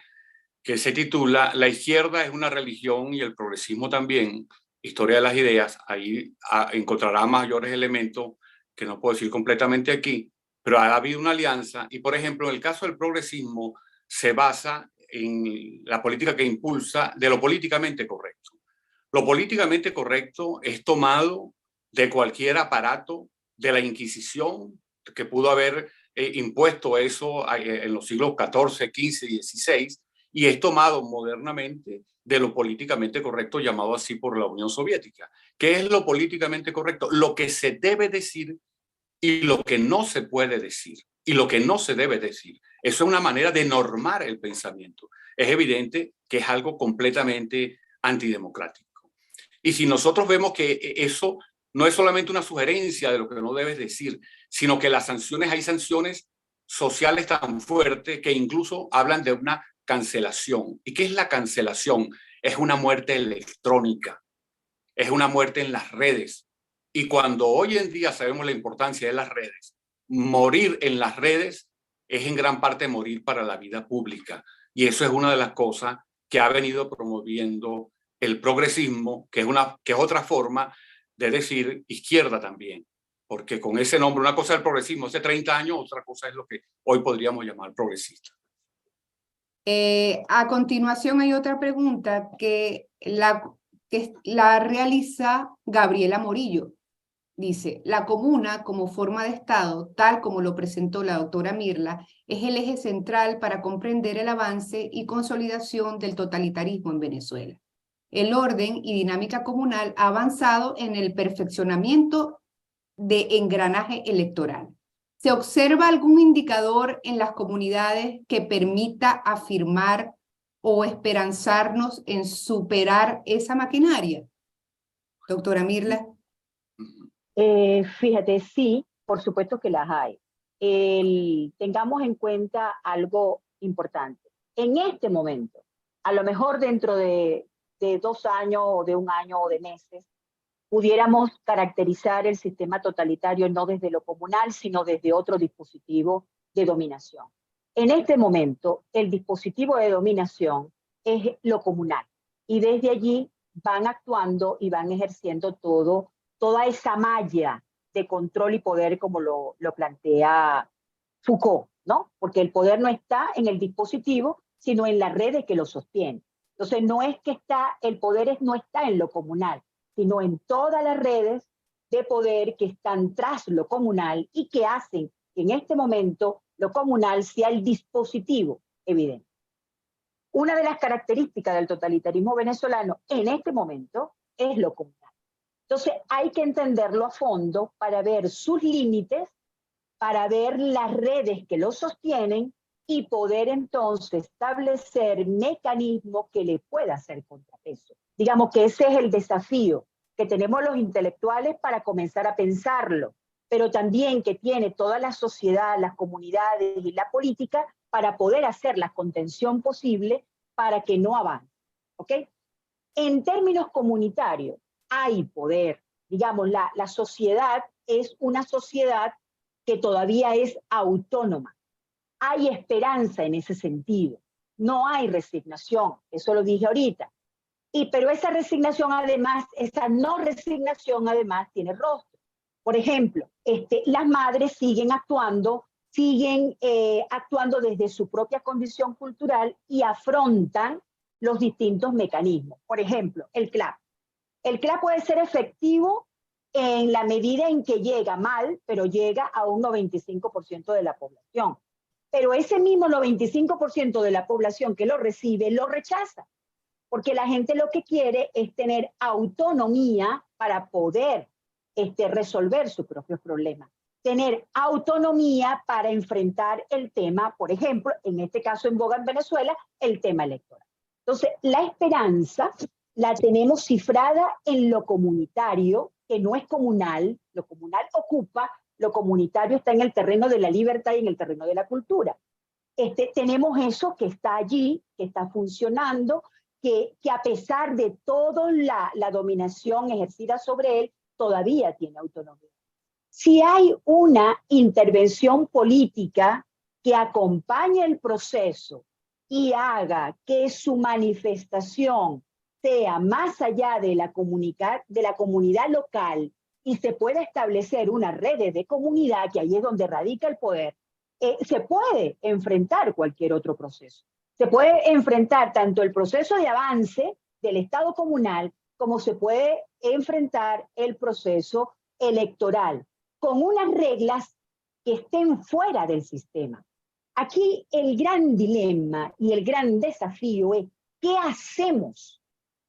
que se titula La izquierda es una religión y el progresismo también, historia de las ideas. Ahí encontrará mayores elementos que no puedo decir completamente aquí, pero ha habido una alianza y, por ejemplo, en el caso del progresismo se basa en la política que impulsa de lo políticamente correcto. Lo políticamente correcto es tomado de cualquier aparato de la Inquisición que pudo haber impuesto eso en los siglos XIV, XV y XVI, y es tomado modernamente de lo políticamente correcto, llamado así por la Unión Soviética. ¿Qué es lo políticamente correcto? Lo que se debe decir y lo que no se puede decir y lo que no se debe decir. Eso es una manera de normar el pensamiento. Es evidente que es algo completamente antidemocrático. Y si nosotros vemos que eso no es solamente una sugerencia de lo que no debes decir, sino que hay sanciones sociales tan fuertes que incluso hablan de una cancelación. ¿Y qué es la cancelación? Es una muerte electrónica. es una muerte en las redes. Y cuando hoy en día sabemos la importancia de las redes, morir en las redes es en gran parte morir para la vida pública. Y eso es una de las cosas que ha venido promoviendo el progresismo, que es otra forma de decir izquierda también. Porque con ese nombre, una cosa es el progresismo hace 30 años, otra cosa es lo que hoy podríamos llamar progresista. A continuación hay otra pregunta que la realiza Gabriela Morillo. Dice, la comuna como forma de Estado, tal como lo presentó la doctora Mirla, es el eje central para comprender el avance y consolidación del totalitarismo en Venezuela. El orden y dinámica comunal ha avanzado en el perfeccionamiento de engranaje electoral. ¿Se observa algún indicador en las comunidades que permita afirmar o esperanzarnos en superar esa maquinaria? Doctora Mirla. Fíjate, sí, por supuesto que las hay. Tengamos en cuenta algo importante. En este momento, a lo mejor dentro de 2 años o de 1 año o de meses, pudiéramos caracterizar el sistema totalitario no desde lo comunal, sino desde otro dispositivo de dominación. En este momento, el dispositivo de dominación es lo comunal, y desde allí van actuando y van ejerciendo toda esa malla de control y poder, como lo plantea Foucault, ¿no? Porque el poder no está en el dispositivo, sino en la red que lo sostiene. Entonces, no es que el poder no está en lo comunal, sino en todas las redes de poder que están tras lo comunal y que hacen que en este momento lo comunal sea el dispositivo evidente. Una de las características del totalitarismo venezolano en este momento es lo comunal. Entonces hay que entenderlo a fondo para ver sus límites, para ver las redes que lo sostienen y poder entonces establecer mecanismos que le puedan hacer contrapeso. Digamos que ese es el desafío que tenemos los intelectuales para comenzar a pensarlo, pero también que tiene toda la sociedad, las comunidades y la política para poder hacer la contención posible para que no avance. ¿Ok? En términos comunitarios, hay poder. Digamos, la sociedad es una sociedad que todavía es autónoma. Hay esperanza en ese sentido. No hay resignación, eso lo dije ahorita. Pero esa resignación además, esa no resignación además tiene rostro. Por ejemplo, las madres siguen actuando desde su propia condición cultural y afrontan los distintos mecanismos. Por ejemplo, el CLAP. El CLAP puede ser efectivo en la medida en que llega mal, pero llega a un 95% de la población. Pero ese mismo 95% de la población que lo recibe, lo rechaza. Porque la gente lo que quiere es tener autonomía para poder resolver sus propios problemas. Tener autonomía para enfrentar el tema, por ejemplo, en este caso en boga en Venezuela, el tema electoral. Entonces, la esperanza la tenemos cifrada en lo comunitario, que no es comunal, lo comunal ocupa, lo comunitario está en el terreno de la libertad y en el terreno de la cultura. Tenemos eso que está allí, que está funcionando, que a pesar de toda la dominación ejercida sobre él, todavía tiene autonomía. Si hay una intervención política que acompañe el proceso y haga que su manifestación sea más allá de la comunidad local y se pueda establecer una red de comunidad, que ahí es donde radica el poder, se puede enfrentar cualquier otro proceso. Se puede enfrentar tanto el proceso de avance del Estado comunal como se puede enfrentar el proceso electoral, con unas reglas que estén fuera del sistema. Aquí el gran dilema y el gran desafío es ¿qué hacemos?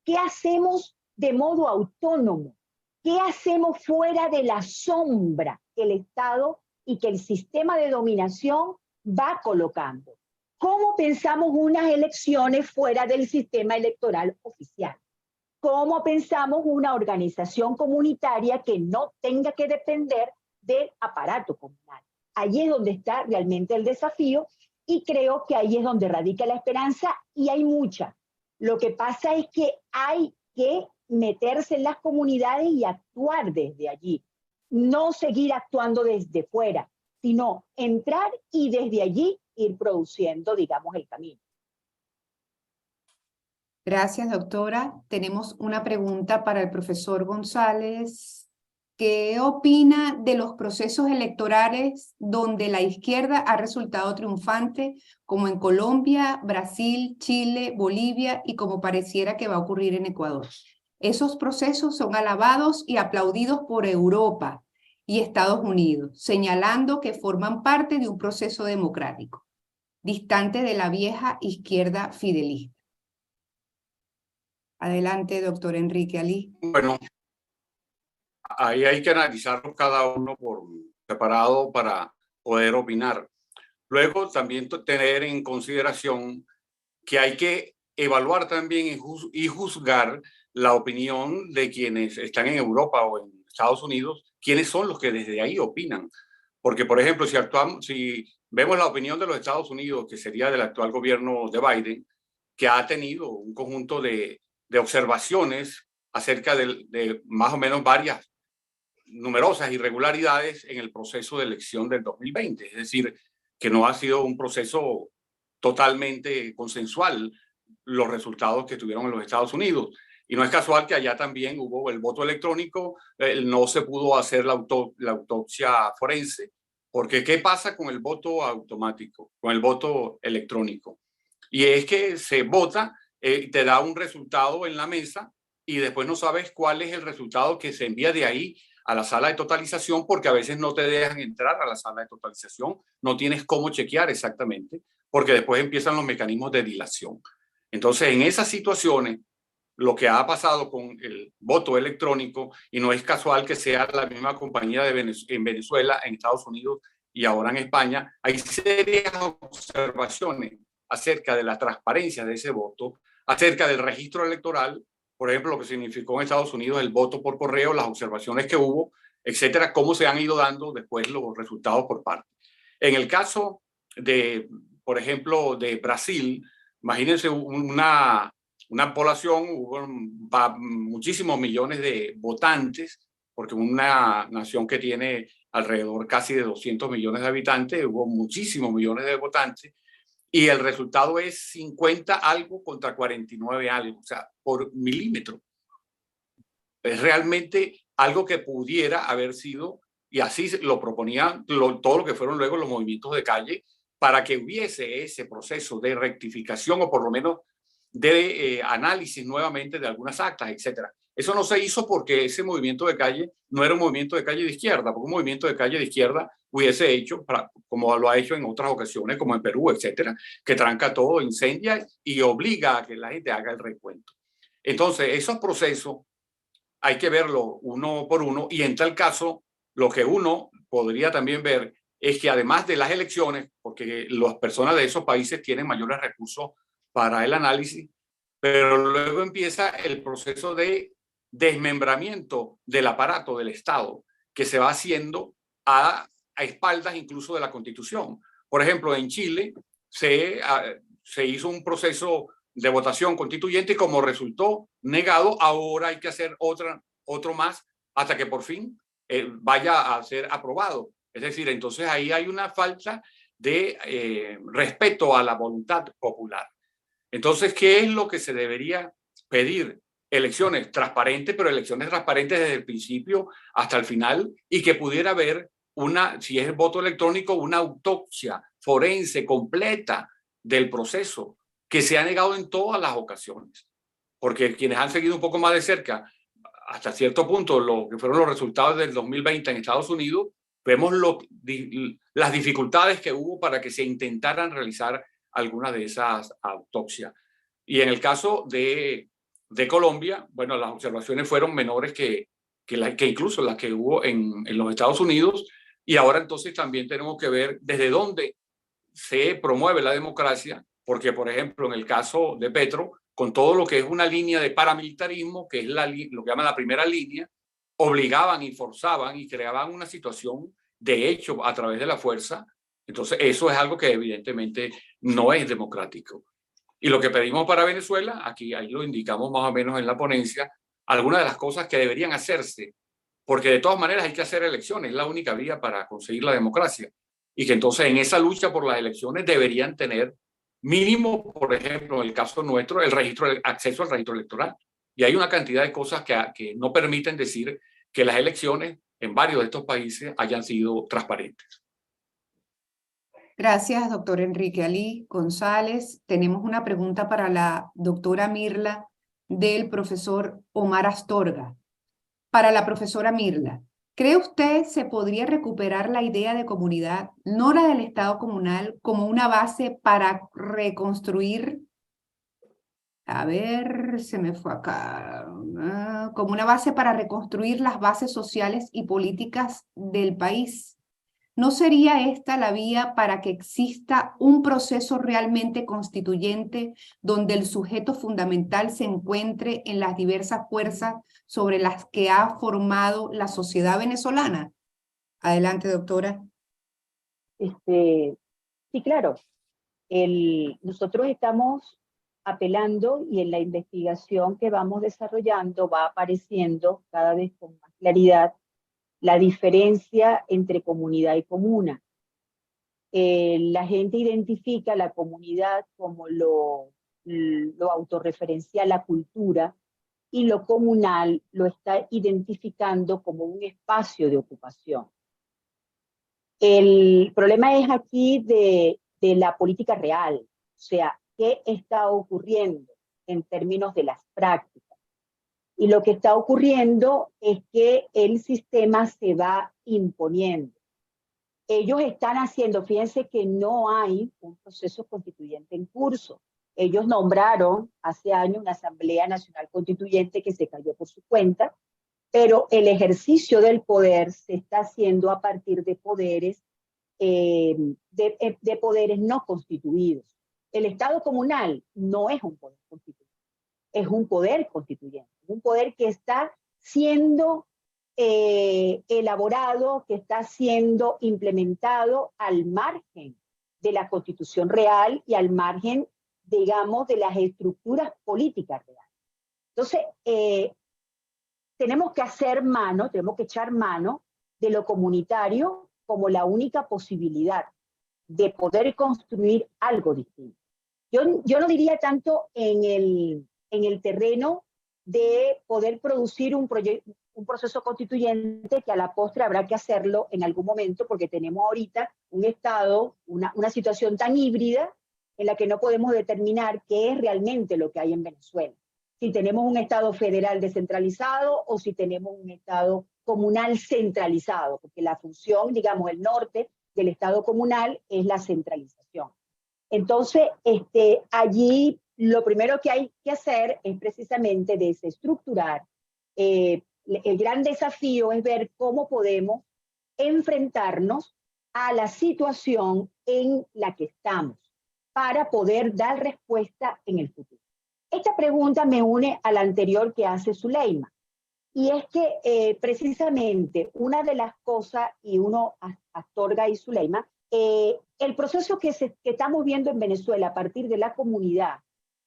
¿Qué hacemos de modo autónomo? ¿Qué hacemos fuera de la sombra que el Estado y que el sistema de dominación va colocando? ¿Cómo pensamos unas elecciones fuera del sistema electoral oficial? ¿Cómo pensamos una organización comunitaria que no tenga que depender del aparato comunal? Allí es donde está realmente el desafío y creo que ahí es donde radica la esperanza y hay mucha. Lo que pasa es que hay que meterse en las comunidades y actuar desde allí. No seguir actuando desde fuera, sino entrar y desde allí ir produciendo, digamos, el camino. Gracias, doctora. Tenemos una pregunta para el profesor González. ¿Qué opina de los procesos electorales donde la izquierda ha resultado triunfante, como en Colombia, Brasil, Chile, Bolivia y como pareciera que va a ocurrir en Ecuador? Esos procesos son alabados y aplaudidos por Europa y Estados Unidos, señalando que forman parte de un proceso democrático, distante de la vieja izquierda fidelista. Adelante, doctor Enrique Ali. Bueno, ahí hay que analizarlo cada uno por separado para poder opinar. Luego también tener en consideración que hay que evaluar también y juzgar la opinión de quienes están en Europa o en Estados Unidos, quiénes son los que desde ahí opinan. Porque, por ejemplo, si vemos la opinión de los Estados Unidos, que sería del actual gobierno de Biden, que ha tenido un conjunto de observaciones acerca de más o menos varias numerosas irregularidades en el proceso de elección del 2020. Es decir, que no ha sido un proceso totalmente consensual los resultados que tuvieron en los Estados Unidos. Y no es casual que allá también hubo el voto electrónico, no se pudo hacer la autopsia forense, porque ¿qué pasa con el voto automático, con el voto electrónico? Y es que se vota, te da un resultado en la mesa y después no sabes cuál es el resultado que se envía de ahí a la sala de totalización, porque a veces no te dejan entrar a la sala de totalización, no tienes cómo chequear exactamente, porque después empiezan los mecanismos de dilación. Entonces, en esas situaciones, lo que ha pasado con el voto electrónico, y no es casual que sea la misma compañía en Venezuela, en Estados Unidos y ahora en España, hay serias observaciones acerca de la transparencia de ese voto, acerca del registro electoral, por ejemplo, lo que significó en Estados Unidos el voto por correo, las observaciones que hubo, etcétera, cómo se han ido dando después los resultados por parte. En el caso de, por ejemplo, de Brasil, imagínense una población, hubo muchísimos millones de votantes, porque una nación que tiene alrededor casi de 200 millones de habitantes, hubo muchísimos millones de votantes, y el resultado es 50 algo contra 49 algo, o sea, por milímetro. Es realmente algo que pudiera haber sido, y así lo proponían todo lo que fueron luego los movimientos de calle, para que hubiese ese proceso de rectificación o por lo menos de análisis nuevamente de algunas actas, etcétera. Eso no se hizo porque ese movimiento de calle no era un movimiento de calle de izquierda, porque un movimiento de calle de izquierda hubiese hecho, como lo ha hecho en otras ocasiones, como en Perú, etcétera, que tranca todo, incendia y obliga a que la gente haga el recuento. Entonces, esos procesos hay que verlo uno por uno, y en tal caso, lo que uno podría también ver es que además de las elecciones, porque las personas de esos países tienen mayores recursos para el análisis, pero luego empieza el proceso de desmembramiento del aparato del Estado, que se va haciendo a espaldas incluso de la Constitución. Por ejemplo, en Chile se hizo un proceso de votación constituyente y como resultó negado, ahora hay que hacer otro más hasta que por fin vaya a ser aprobado. Es decir, entonces ahí hay una falta de respeto a la voluntad popular. Entonces, ¿qué es lo que se debería pedir? Elecciones transparentes, pero elecciones transparentes desde el principio hasta el final, y que pudiera haber si es el voto electrónico, una autopsia forense completa del proceso, que se ha negado en todas las ocasiones. Porque quienes han seguido un poco más de cerca, hasta cierto punto, lo que fueron los resultados del 2020 en Estados Unidos, vemos las dificultades que hubo para que se intentaran realizar algunas de esas autopsias. Y en el caso de Colombia, bueno, las observaciones fueron menores que incluso las que hubo en los Estados Unidos, y ahora entonces también tenemos que ver desde dónde se promueve la democracia, porque por ejemplo en el caso de Petro, con todo lo que es una línea de paramilitarismo, que es lo que llaman la primera línea, obligaban y forzaban y creaban una situación de hecho a través de la fuerza. Entonces eso es algo que evidentemente no es democrático. Y lo que pedimos para Venezuela, ahí lo indicamos más o menos en la ponencia, algunas de las cosas que deberían hacerse, porque de todas maneras hay que hacer elecciones, es la única vía para conseguir la democracia, y que entonces en esa lucha por las elecciones deberían tener mínimo, por ejemplo, en el caso nuestro, el acceso al registro electoral. Y hay una cantidad de cosas que no permiten decir que las elecciones en varios de estos países hayan sido transparentes. Gracias, doctor Enrique Ali González. Tenemos una pregunta para la doctora Mirla del profesor Omar Astorga. Para la profesora Mirla, ¿cree usted se podría recuperar la idea de comunidad, no la del Estado comunal, como una base para reconstruir? A ver, se me fue acá. Como una base para reconstruir las bases sociales y políticas del país. ¿No sería esta la vía para que exista un proceso realmente constituyente donde el sujeto fundamental se encuentre en las diversas fuerzas sobre las que ha formado la sociedad venezolana? Adelante, doctora. Sí, claro. Nosotros estamos apelando y en la investigación que vamos desarrollando va apareciendo cada vez con más claridad la diferencia entre comunidad y comuna. La gente identifica la comunidad como lo autorreferencia a la cultura y lo comunal lo está identificando como un espacio de ocupación. El problema es aquí de la política real, o sea, ¿qué está ocurriendo en términos de las prácticas? Y lo que está ocurriendo es que el sistema se va imponiendo. Ellos están haciendo, fíjense que no hay un proceso constituyente en curso. Ellos nombraron hace años una Asamblea Nacional Constituyente que se cayó por su cuenta, pero el ejercicio del poder se está haciendo a partir de poderes, de poderes no constituidos. El Estado comunal no es un poder constituyente, es un poder constituyente, un poder que está siendo elaborado, que está siendo implementado al margen de la Constitución real y al margen, digamos, de las estructuras políticas reales. Entonces, tenemos que hacer mano, tenemos que echar mano de lo comunitario como la única posibilidad de poder construir algo distinto. Yo no diría tanto en el terreno de poder producir un proceso constituyente, que a la postre habrá que hacerlo en algún momento, porque tenemos ahorita un Estado, una situación tan híbrida en la que no podemos determinar qué es realmente lo que hay en Venezuela. Si tenemos un Estado federal descentralizado o si tenemos un Estado comunal centralizado, porque la función, digamos, el norte del Estado comunal es la centralización. Entonces, allí lo primero que hay que hacer es precisamente desestructurar. El gran desafío es ver cómo podemos enfrentarnos a la situación en la que estamos para poder dar respuesta en el futuro. Esta pregunta me une a la anterior que hace Zuleima, y es que precisamente una de las cosas, y uno, Astorga y Zuleima, el proceso que estamos viendo en Venezuela a partir de la comunidad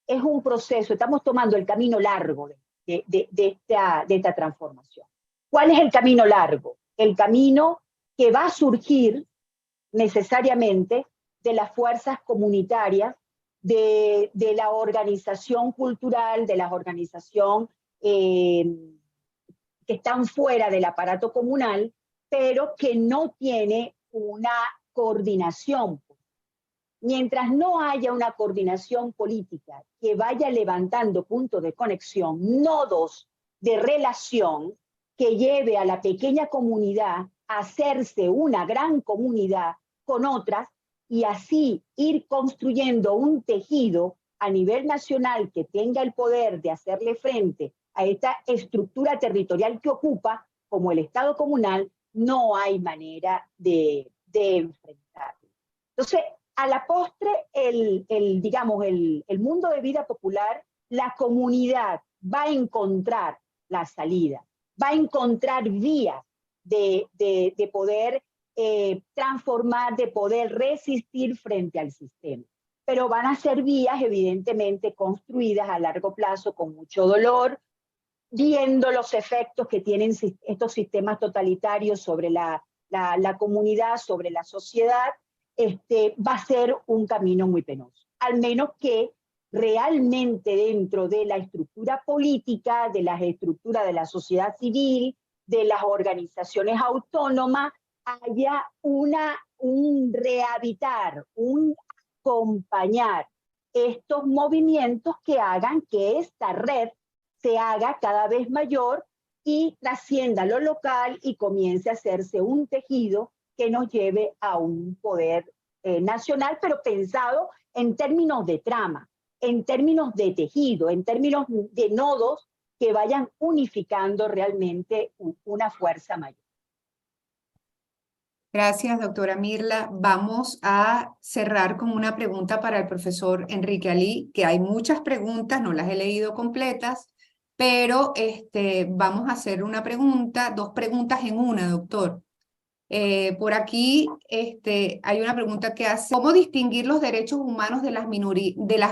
es un proceso, estamos tomando el camino largo de esta transformación. ¿Cuál es el camino largo? El camino que va a surgir necesariamente de las fuerzas comunitarias, de la organización cultural, de las organizaciones que están fuera del aparato comunal, pero que no tiene una coordinación. Mientras no haya una coordinación política que vaya levantando puntos de conexión, nodos de relación que lleve a la pequeña comunidad a hacerse una gran comunidad con otras y así ir construyendo un tejido a nivel nacional que tenga el poder de hacerle frente a esta estructura territorial que ocupa, como el Estado comunal, no hay manera de enfrentarlo. Entonces, a la postre, digamos, el mundo de vida popular, la comunidad va a encontrar la salida, va a encontrar vías de poder transformar, de poder resistir frente al sistema. Pero van a ser vías, evidentemente, construidas a largo plazo, con mucho dolor, viendo los efectos que tienen estos sistemas totalitarios sobre la comunidad, sobre la sociedad, va a ser un camino muy penoso. Al menos que realmente dentro de la estructura política, de las estructuras de la sociedad civil, de las organizaciones autónomas, haya un rehabitar, un acompañar estos movimientos que hagan que esta red se haga cada vez mayor y trascienda lo local y comience a hacerse un tejido que nos lleve a un poder nacional, pero pensado en términos de trama, en términos de tejido, en términos de nodos que vayan unificando realmente una fuerza mayor. Gracias, doctora Mirla. Vamos a cerrar con una pregunta para el profesor Enrique Ali, que hay muchas preguntas, no las he leído completas, pero vamos a hacer una pregunta, dos preguntas en una, doctor. Por aquí hay una pregunta que hace: ¿cómo distinguir los derechos humanos de las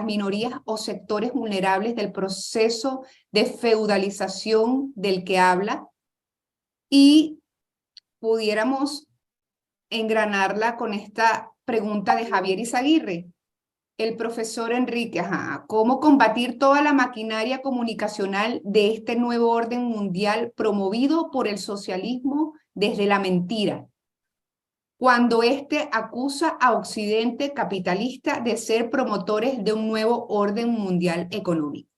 minorías o sectores vulnerables del proceso de feudalización del que habla? Y pudiéramos engranarla con esta pregunta de Javier Izaguirre. El profesor Enrique, ¿cómo combatir toda la maquinaria comunicacional de este nuevo orden mundial promovido por el socialismo desde la mentira, cuando éste acusa a Occidente capitalista de ser promotores de un nuevo orden mundial económico?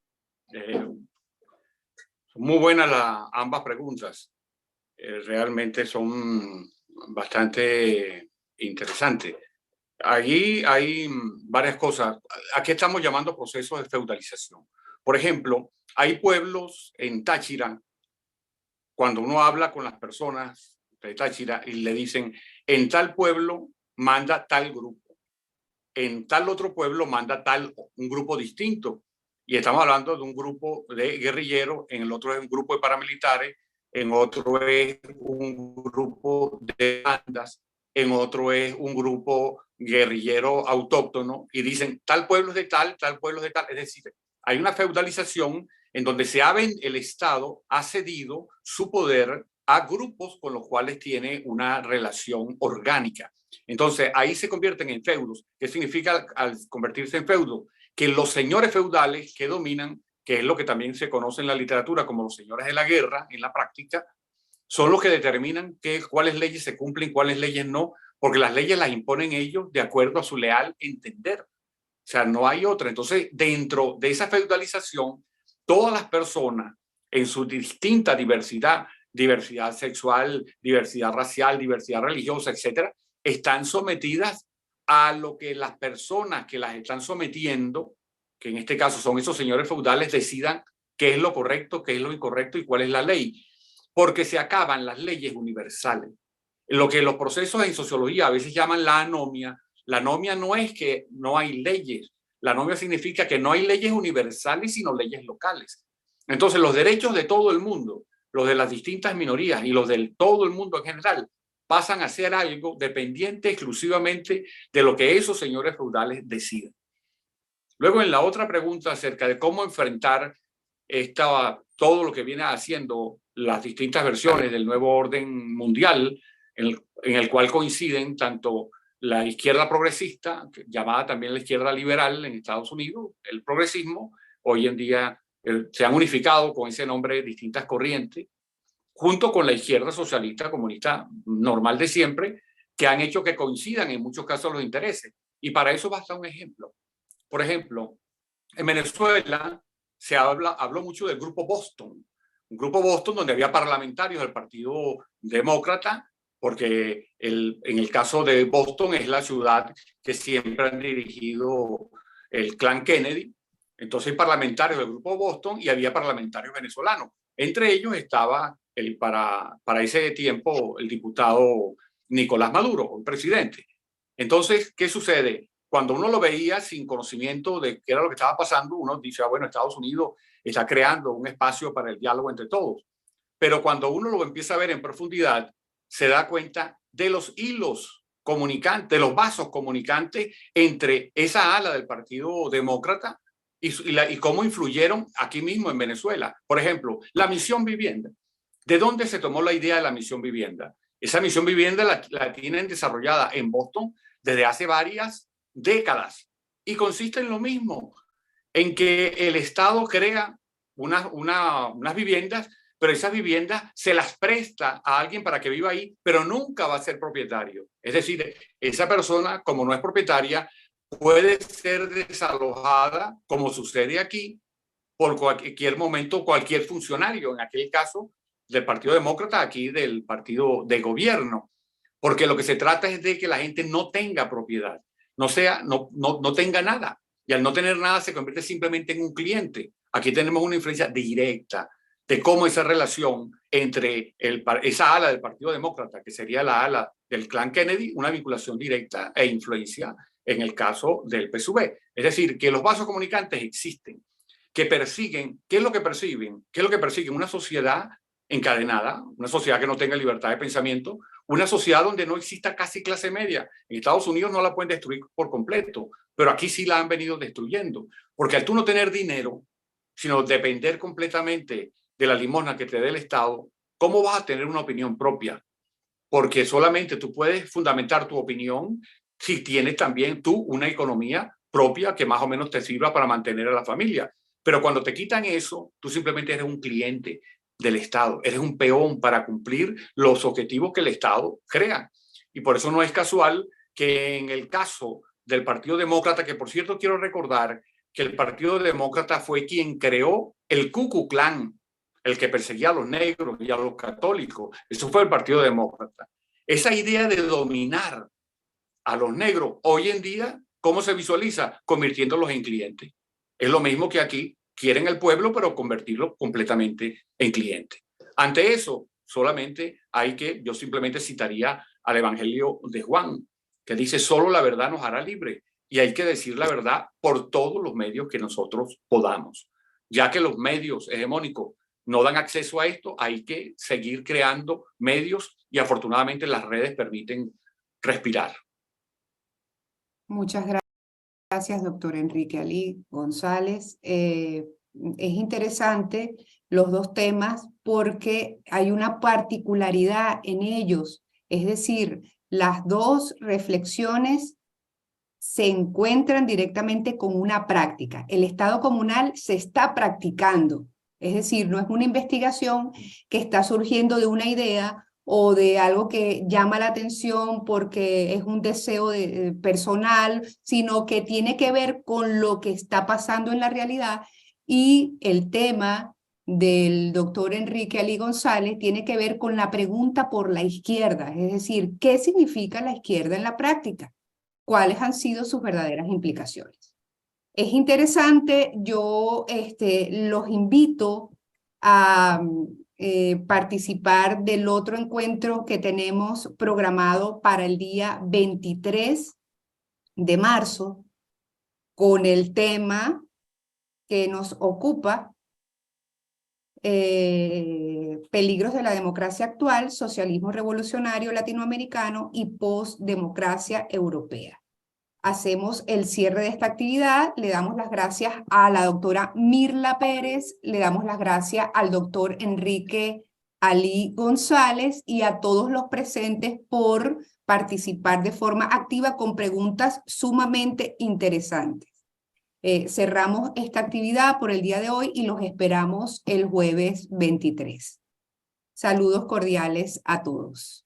Muy buenas ambas preguntas. Realmente son bastante interesantes. Allí hay varias cosas. ¿A qué estamos llamando procesos de feudalización? Por ejemplo, hay pueblos en Táchira, cuando uno habla con las personas de Táchira y le dicen, en tal pueblo manda tal grupo, en tal otro pueblo manda un grupo distinto. Y estamos hablando de un grupo de guerrilleros, en el otro es un grupo de paramilitares, en otro es un grupo de bandas, en otro es un grupo guerrillero autóctono, y dicen tal pueblo es de tal pueblo es de tal. Es decir, hay una feudalización en donde el Estado ha cedido su poder a grupos con los cuales tiene una relación orgánica. Entonces ahí se convierten en feudos. ¿Qué significa al convertirse en feudo? Que los señores feudales que dominan, que es lo que también se conoce en la literatura como los señores de la guerra, en la práctica, son los que determinan cuáles leyes se cumplen, cuáles leyes no, porque las leyes las imponen ellos de acuerdo a su leal entender. O sea, no hay otra. Entonces, dentro de esa feudalización, todas las personas en su distinta diversidad, diversidad sexual, diversidad racial, diversidad religiosa, etcétera, están sometidas a lo que las personas que las están sometiendo, que en este caso son esos señores feudales, decidan qué es lo correcto, qué es lo incorrecto y cuál es la ley. Porque se acaban las leyes universales. Lo que los procesos en sociología a veces llaman la anomia. La anomia no es que no hay leyes. La anomia significa que no hay leyes universales, sino leyes locales. Entonces, los derechos de todo el mundo, los de las distintas minorías y los de todo el mundo en general, pasan a ser algo dependiente exclusivamente de lo que esos señores feudales deciden. Luego, en la otra pregunta acerca de cómo enfrentar todo lo que viene haciendo las distintas versiones del nuevo orden mundial, en el cual coinciden tanto la izquierda progresista, llamada también la izquierda liberal en Estados Unidos, el progresismo, hoy en día se han unificado con ese nombre distintas corrientes, junto con la izquierda socialista comunista normal de siempre, que han hecho que coincidan en muchos casos los intereses. Y para eso basta un ejemplo. Por ejemplo, en Venezuela se habló mucho del Grupo Boston, un Grupo Boston donde había parlamentarios del Partido Demócrata, porque en el caso de Boston es la ciudad que siempre han dirigido el clan Kennedy. Entonces hay parlamentarios del Grupo Boston y había parlamentarios venezolanos. Entre ellos estaba para ese tiempo el diputado Nicolás Maduro, el presidente. Entonces, ¿qué sucede? Cuando uno lo veía sin conocimiento de qué era lo que estaba pasando, uno dice, bueno, Estados Unidos está creando un espacio para el diálogo entre todos. Pero cuando uno lo empieza a ver en profundidad, se da cuenta de los hilos comunicantes, de los vasos comunicantes entre esa ala del Partido Demócrata y cómo influyeron aquí mismo en Venezuela. Por ejemplo, la misión vivienda. ¿De dónde se tomó la idea de la misión vivienda? Esa misión vivienda la tienen desarrollada en Boston desde hace varias décadas y consiste en lo mismo, en que el Estado crea unas viviendas, pero esas viviendas se las presta a alguien para que viva ahí, pero nunca va a ser propietario. Es decir, esa persona, como no es propietaria, puede ser desalojada, como sucede aquí, por cualquier momento, cualquier funcionario, en aquel caso del Partido Demócrata, aquí del partido de gobierno, porque lo que se trata es de que la gente no tenga propiedad, no tenga nada, y al no tener nada se convierte simplemente en un cliente. Aquí tenemos una influencia directa de cómo esa relación entre esa ala del Partido Demócrata, que sería la ala del clan Kennedy, una vinculación directa e influencia en el caso del PSUV. Es decir, que los vasos comunicantes existen, que persiguen, ¿qué es lo que persiguen? ¿Qué es lo que persiguen? Una sociedad encadenada, una sociedad que no tenga libertad de pensamiento, una sociedad donde no exista casi clase media. En Estados Unidos no la pueden destruir por completo, pero aquí sí la han venido destruyendo, porque al tú no tener dinero, sino depender completamente de la limosna que te dé el Estado, ¿cómo vas a tener una opinión propia? Porque solamente tú puedes fundamentar tu opinión si tienes también tú una economía propia que más o menos te sirva para mantener a la familia. Pero cuando te quitan eso, tú simplemente eres un cliente del Estado, eres un peón para cumplir los objetivos que el Estado crea. Y por eso no es casual que en el caso del Partido Demócrata, que por cierto quiero recordar que el Partido Demócrata fue quien creó el Ku Klux Klan, el que perseguía a los negros y a los católicos. Eso fue el Partido Demócrata. Esa idea de dominar a los negros, hoy en día, ¿cómo se visualiza? Convirtiéndolos en clientes. Es lo mismo que aquí, quieren el pueblo, pero convertirlo completamente en cliente. Ante eso, solamente yo simplemente citaría al Evangelio de Juan, que dice, solo la verdad nos hará libre. Y hay que decir la verdad por todos los medios que nosotros podamos. Ya que los medios hegemónicos no dan acceso a esto, hay que seguir creando medios y afortunadamente las redes permiten respirar. Muchas gracias, doctor Enrique Ali González. Es interesante los dos temas porque hay una particularidad en ellos, es decir, las dos reflexiones se encuentran directamente con una práctica. El Estado comunal se está practicando, es decir, no es una investigación que está surgiendo de una idea o de algo que llama la atención porque es un deseo personal, sino que tiene que ver con lo que está pasando en la realidad. Y el tema del doctor Enrique Ali González tiene que ver con la pregunta por la izquierda, es decir, ¿qué significa la izquierda en la práctica? ¿Cuáles han sido sus verdaderas implicaciones? Es interesante, yo los invito a participar del otro encuentro que tenemos programado para el día 23 de marzo con el tema que nos ocupa, peligros de la democracia actual, socialismo revolucionario latinoamericano y postdemocracia europea. Hacemos el cierre de esta actividad, le damos las gracias a la doctora Mirla Pérez, le damos las gracias al doctor Enrique Ali González y a todos los presentes por participar de forma activa con preguntas sumamente interesantes. Cerramos esta actividad por el día de hoy y los esperamos el jueves 23. Saludos cordiales a todos.